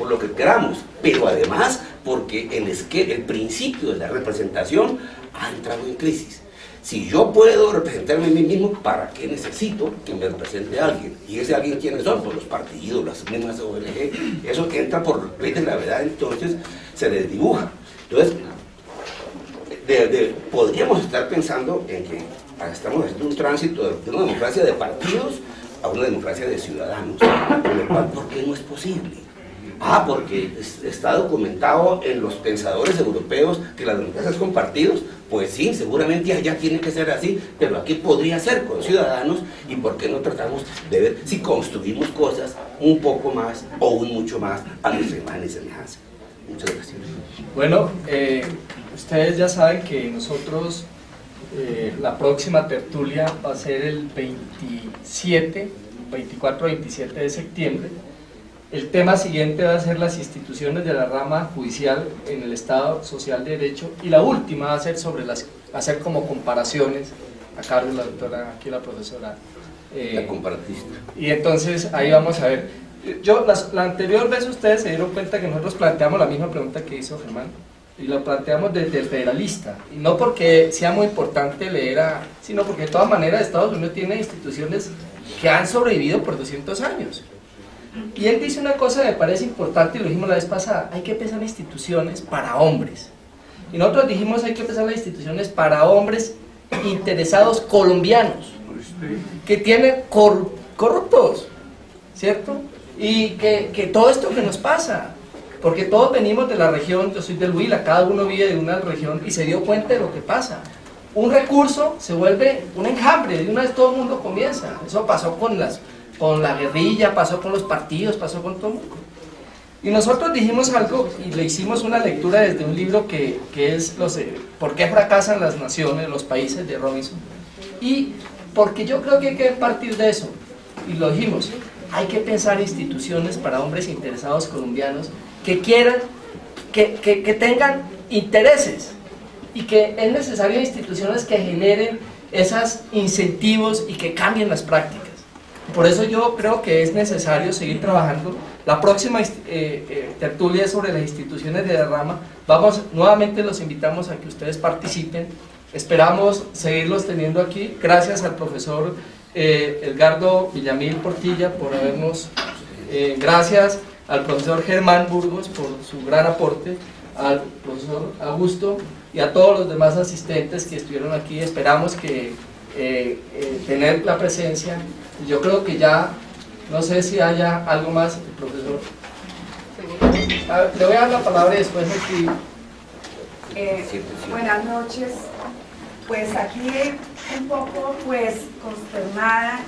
lo que queramos, pero además porque el principio de la representación ha entrado en crisis. Si yo puedo representarme a mí mismo, ¿para qué necesito que me represente alguien? ¿Y ese alguien quiénes son? Pues los partidos, las mismas ONG. Eso que entra por ley de gravedad, entonces se desdibuja. Entonces, podríamos estar pensando en que estamos haciendo un tránsito de una democracia de partidos a una democracia de ciudadanos, con lo cual, ¿por qué no es posible? Porque está documentado en los pensadores europeos que la democracia es con partidos. Pues sí, seguramente allá tiene que ser así, pero aquí podría ser con ciudadanos. ¿Y por qué no tratamos de ver si construimos cosas un poco más o un mucho más a nuestra imagen y semejanza? Muchas gracias. Bueno, ustedes ya saben que nosotros la próxima tertulia va a ser el 24-27 de septiembre. El tema siguiente va a ser las instituciones de la rama judicial en el Estado Social de Derecho, y la última va a ser sobre hacer como comparaciones a cargo de la doctora, aquí la profesora. La comparatista. Y entonces ahí vamos a ver. La anterior vez ustedes se dieron cuenta que nosotros planteamos la misma pregunta que hizo Germán, y lo planteamos desde el federalista, y no porque sea muy importante leer sino porque de todas maneras Estados Unidos tiene instituciones que han sobrevivido por 200 años. Y él dice una cosa que me parece importante, y lo dijimos la vez pasada: hay que pensar instituciones para hombres. Y nosotros dijimos: hay que pensar las instituciones para hombres interesados colombianos, que tienen corruptos, ¿cierto? Y que todo esto que nos pasa, porque todos venimos de la región, yo soy del Huila, cada uno vive de una región y se dio cuenta de lo que pasa. Un recurso se vuelve un enjambre, de una vez todo el mundo comienza. Eso pasó con la guerrilla, pasó con los partidos, pasó con todo el mundo. Y nosotros dijimos algo y le hicimos una lectura desde un libro que es ¿Por qué fracasan las naciones, los países?, de Robinson. Y porque yo creo que hay que partir de eso, y lo dijimos: hay que pensar instituciones para hombres interesados colombianos que quieran, que tengan intereses, y que es necesario instituciones que generen esos incentivos y que cambien las prácticas. Por eso yo creo que es necesario seguir trabajando. La próxima tertulia es sobre las instituciones de la rama. Nuevamente los invitamos a que ustedes participen. Esperamos seguirlos teniendo aquí. Gracias al profesor Edgardo Villamil Portilla por habernos... gracias al profesor Germán Burgos por su gran aporte, al profesor Augusto y a todos los demás asistentes que estuvieron aquí. Esperamos que tener la presencia. Yo creo que ya, no sé si haya algo más, el profesor. Le voy a dar la palabra y después aquí. Buenas noches. Pues aquí un poco consternada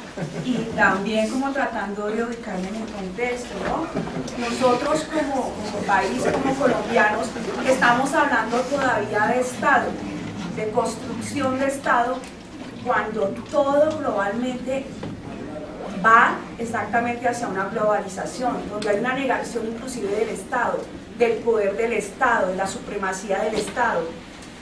y también como tratando de ubicarme en el contexto, ¿no? Nosotros como país, como colombianos, estamos hablando todavía de Estado, de construcción de Estado, cuando todo globalmente va exactamente hacia una globalización, donde hay una negación inclusive del Estado, del poder del Estado, de la supremacía del Estado.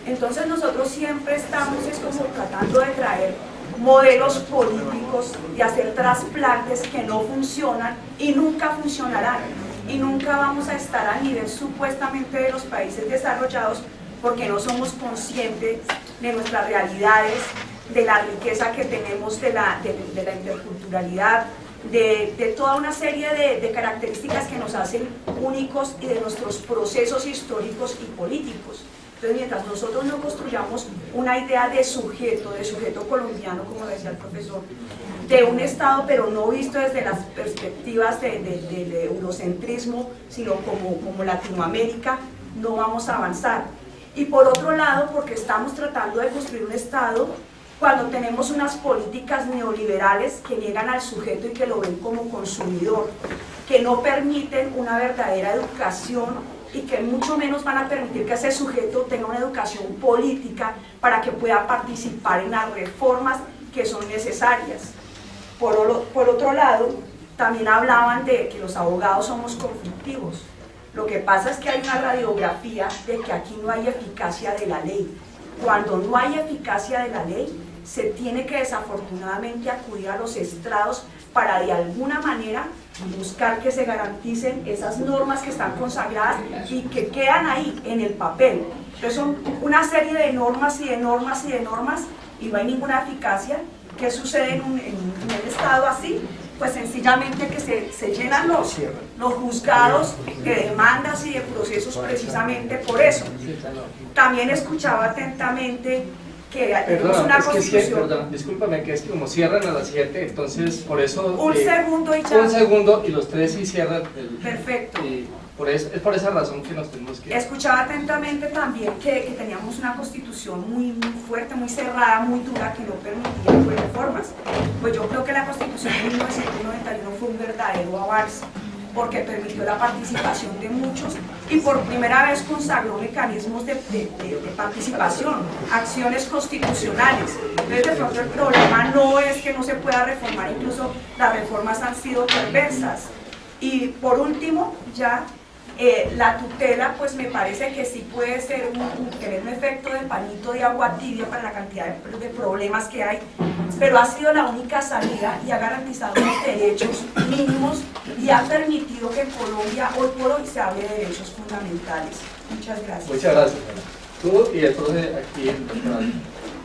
Entonces nosotros siempre estamos como tratando de traer modelos políticos y hacer trasplantes que no funcionan y nunca funcionarán, y nunca vamos a estar a nivel supuestamente de los países desarrollados, porque no somos conscientes de nuestras realidades, de la riqueza que tenemos, de la interculturalidad, de toda una serie de características que nos hacen únicos, y de nuestros procesos históricos y políticos. Entonces, mientras nosotros no construyamos una idea de sujeto colombiano, como decía el profesor, de un Estado, pero no visto desde las perspectivas del eurocentrismo, sino como Latinoamérica, no vamos a avanzar. Y por otro lado, porque estamos tratando de construir un Estado cuando tenemos unas políticas neoliberales que niegan al sujeto y que lo ven como consumidor, que no permiten una verdadera educación, y que mucho menos van a permitir que ese sujeto tenga una educación política para que pueda participar en las reformas que son necesarias. Por otro lado, también hablaban de que los abogados somos conflictivos. Lo que pasa es que hay una radiografía de que aquí no hay eficacia de la ley. Cuando no hay eficacia de la ley, se tiene que desafortunadamente acudir a los estrados para de alguna manera buscar que se garanticen esas normas que están consagradas y que quedan ahí en el papel. Entonces son una serie de normas y de normas y de normas y no hay ninguna eficacia, ¿qué sucede en el Estado así? Pues sencillamente que se llenan los juzgados de demandas y de procesos precisamente por eso. También escuchaba atentamente que tenemos una constitución. Perdón, discúlpame, que es que como cierran a las 7, entonces por eso... Un segundo y ya. Un segundo y los 3 sí cierran. Perfecto. Es por esa razón que nos tenemos que... Escuchaba atentamente también que teníamos una constitución muy fuerte, muy cerrada, muy dura, que no permitía reformas. Pues yo creo que la constitución de 1991 fue un verdadero avance, porque permitió la participación de muchos y por primera vez consagró mecanismos de participación, acciones constitucionales. Entonces de pronto el problema no es que no se pueda reformar, incluso las reformas han sido perversas. Y por último, ya la tutela, pues me parece que sí puede ser tener un efecto de pañito de agua tibia para la cantidad de problemas que hay, pero ha sido la única salida y ha garantizado los derechos mínimos y ha permitido que en Colombia hoy por hoy se hable de derechos fundamentales. Muchas gracias. Muchas gracias. Tú y el profe aquí en doctorado.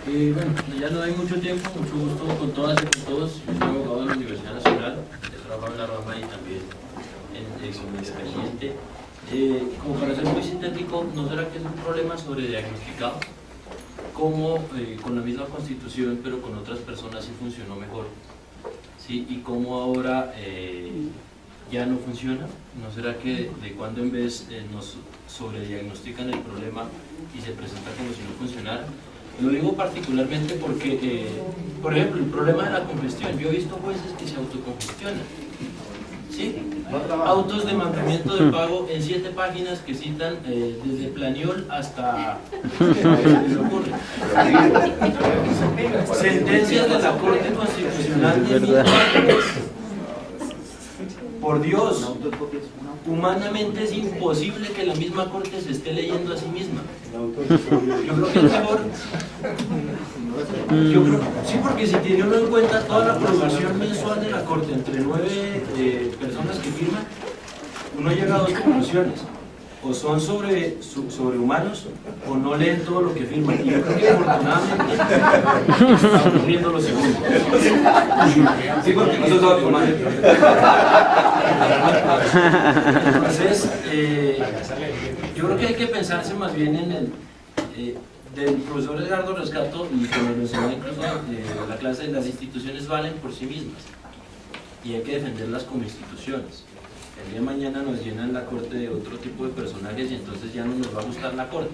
Bueno, ya no hay mucho tiempo, mucho gusto con todas y con todos. Yo soy abogado de la Universidad Nacional, he trabajado en la rama y también en dirección independiente. Como para ser muy sintético, ¿no será que es un problema sobrediagnosticado? ¿Cómo con la misma constitución pero con otras personas sí funcionó mejor? ¿Sí? ¿Y cómo ahora ya no funciona? ¿No será que de cuando en vez nos sobrediagnostican el problema y se presenta como si no funcionara? Lo digo particularmente porque, por ejemplo, el problema de la congestión. Yo he visto jueces que se autocongestionan. ¿Sí? Autos de mandamiento de pago en 7 páginas que citan desde Planiol hasta... sentencias de la Corte Constitucional de 1000 páginas. Por Dios, humanamente es imposible que la misma Corte se esté leyendo a sí misma. Yo creo que es mejor. Sí, porque si tiene uno en cuenta toda la producción mensual de la Corte entre 9 personas que firman, uno llega a 2 conclusiones: o son sobrehumanos o no leen todo lo que firman. Y yo creo que afortunadamente está ocurriendo lo segundo. Sí, porque no se sabe tu madre. Entonces, yo creo que hay que pensarse más bien en el del profesor Edgardo Rescato, y como lo enseñó incluso en la clase, las instituciones valen por sí mismas y hay que defenderlas como instituciones. El día de mañana nos llenan la corte de otro tipo de personajes y entonces ya no nos va a gustar la corte.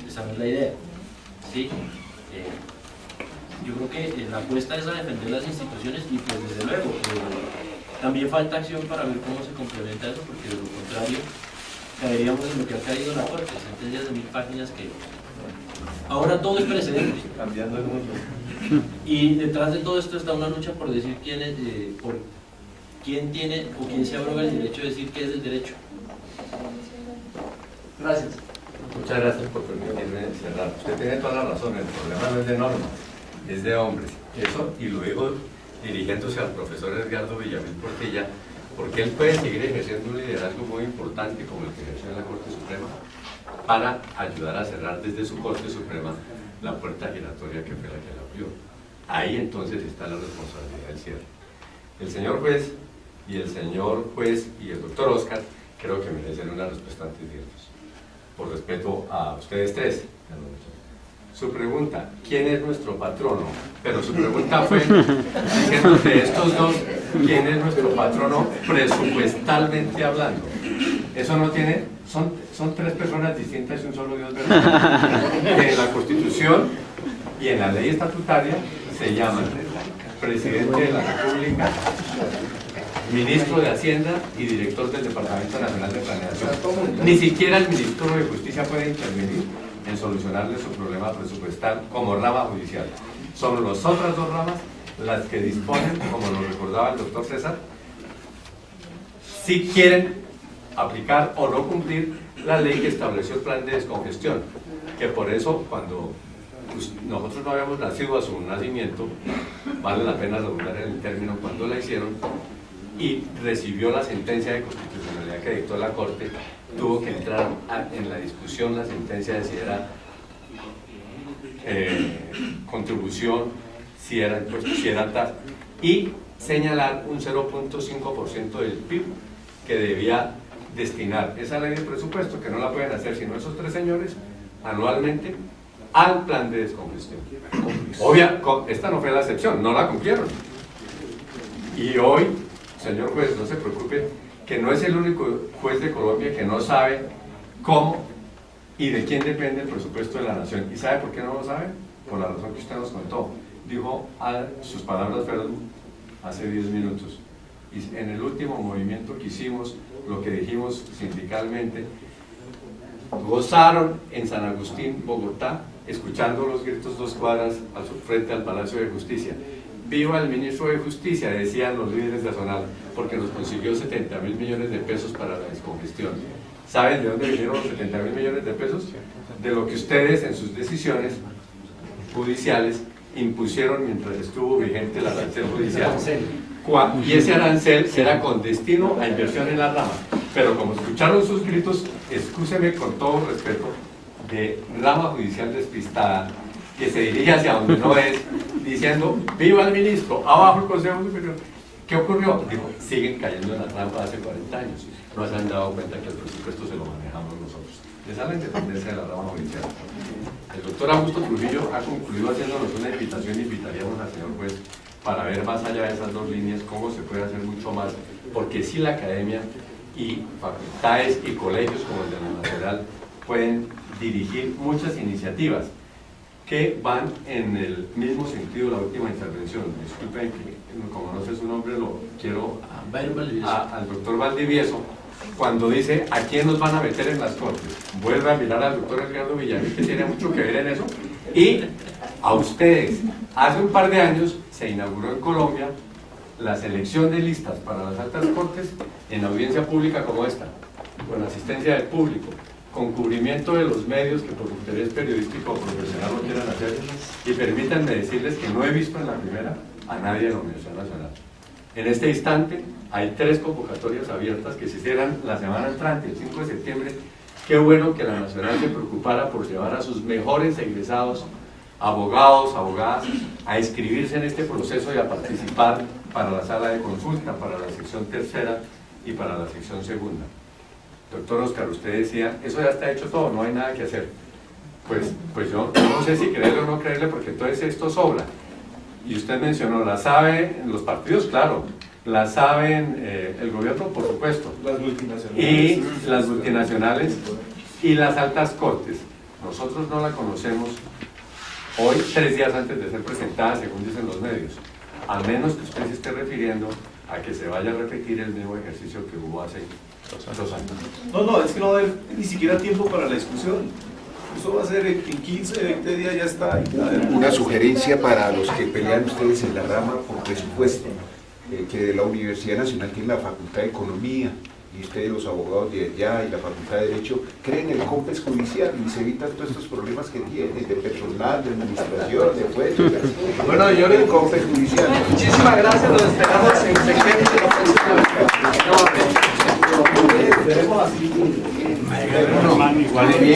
Esa no es la idea. ¿Sí? Yo creo que la apuesta es a defender las instituciones y pues desde luego también falta acción para ver cómo se complementa eso, porque de lo contrario caeríamos en lo que ha caído la corte, sentencias de 1000 páginas que ahora todo es precedente. Cambiando el mundo. Y detrás de todo esto está una lucha por decir quién es, por quién tiene o quién se abroga el derecho de decir qué es el derecho. Gracias. Muchas gracias por permitirme cerrar. Usted tiene toda la razón, el problema no es de normas, es de hombres. Eso, y lo digo dirigiéndose al profesor Edgardo Villamil Portilla, porque él puede seguir ejerciendo un liderazgo muy importante como el que ejerció en la Corte Suprema para ayudar a cerrar desde su Corte Suprema la puerta giratoria que fue la que la abrió. Ahí entonces está la responsabilidad del cierre. El señor juez y el doctor Oscar creo que merecen una respuesta antes de irnos, por respeto a ustedes tres. Su pregunta, ¿quién es nuestro patrono? Pero su pregunta fue diciendo de estos dos, ¿quién es nuestro patrono presupuestalmente hablando? Eso no tiene, son 3 personas distintas y un solo Dios verdadero. En la Constitución y en la ley estatutaria se llaman presidente de la República, ministro de Hacienda y director del Departamento Nacional de Planeación. Ni siquiera el ministro de Justicia puede intervenir en solucionarle su problema presupuestal como rama judicial. Son las otras 2 ramas las que disponen, como lo recordaba el doctor César, si quieren aplicar o no cumplir la ley que estableció el plan de descongestión, que por eso cuando nosotros no habíamos nacido a su nacimiento, vale la pena redundar en el término, cuando la hicieron y recibió la sentencia de constitucionalidad que dictó la Corte, tuvo que entrar en la discusión la sentencia de si era contribución, si era impuesto, si era tasa, y señalar un 0.5% del PIB que debía destinar esa ley de presupuesto, que no la pueden hacer sino esos tres señores, anualmente, al plan de descongestión. Esta no fue la excepción, no la cumplieron. Y hoy, señor juez, no se preocupe, que no es el único juez de Colombia que no sabe cómo y de quién depende el presupuesto de la nación. ¿Y sabe por qué no lo sabe? Por la razón que usted nos contó. Dijo, sus palabras fueron hace 10 minutos. Y en el último movimiento que hicimos, lo que dijimos sindicalmente, gozaron en San Agustín, Bogotá, escuchando los gritos 2 cuadras frente al Palacio de Justicia. Viva el ministro de Justicia, decían los líderes de Zonal, porque nos consiguió 70.000 millones de pesos para la descongestión. ¿Saben de dónde vinieron los 70.000 millones de pesos? De lo que ustedes en sus decisiones judiciales impusieron mientras estuvo vigente el arancel judicial. Y ese arancel era con destino a inversión en la rama. Pero como escucharon sus gritos, excúseme con todo respeto, de rama judicial despistada, que se dirige hacia donde no es, diciendo, viva el ministro, abajo el Consejo Superior. ¿Qué ocurrió? Dijo, siguen cayendo en la trampa hace 40 años. No se han dado cuenta que el presupuesto se lo manejamos nosotros. Esa es la independencia de la rama judicial. El doctor Augusto Trujillo ha concluido haciéndonos una invitación, invitaríamos al señor juez para ver más allá de esas dos líneas cómo se puede hacer mucho más, porque sí la academia y facultades y colegios como el de la Nacional pueden dirigir muchas iniciativas que van en el mismo sentido de la última intervención. Disculpen que, como no sé su nombre, lo quiero al doctor Valdivieso, cuando dice a quién nos van a meter en las cortes. Vuelve a mirar al doctor Edgardo Villamil, que tiene mucho que ver en eso, y a ustedes. Hace un par de años se inauguró en Colombia la selección de listas para las altas cortes en audiencia pública como esta, con asistencia del público, con cubrimiento de los medios que por interés periodístico o profesional lo quieran hacer, y permítanme decirles que no he visto en la primera a nadie de la Universidad Nacional. En este instante hay 3 convocatorias abiertas que se hicieran la semana entrante, el 5 de septiembre. Qué bueno que la Nacional se preocupara por llevar a sus mejores egresados, abogados, abogadas, a inscribirse en este proceso y a participar para la sala de consulta, para la sección tercera y para la sección segunda. Doctor Oscar, usted decía, eso ya está hecho todo, no hay nada que hacer. Pues yo no sé si creerle o no creerle, porque entonces esto sobra. Y usted mencionó, la saben los partidos, claro, la saben el gobierno, por supuesto, las multinacionales, y las multinacionales y las altas cortes. Nosotros no la conocemos hoy, 3 días antes de ser presentada, según dicen los medios, a menos que usted se esté refiriendo a que se vaya a repetir el mismo ejercicio que hubo hace 2 años. No, es que no va a haber ni siquiera tiempo para la discusión. Eso va a ser en 15, 20 días ya está. Una sugerencia para los que pelean ustedes en la rama por presupuesto, que de la Universidad Nacional tiene la Facultad de Economía, y ustedes los abogados de allá y la Facultad de Derecho creen el COMPES judicial y se evitan todos estos problemas que tienen de personal, de administración, de jueces. Bueno, yo el COMPES judicial. Muchísimas gracias, los esperamos en septiembre de la próxima. Tenemos así. Igual de bien.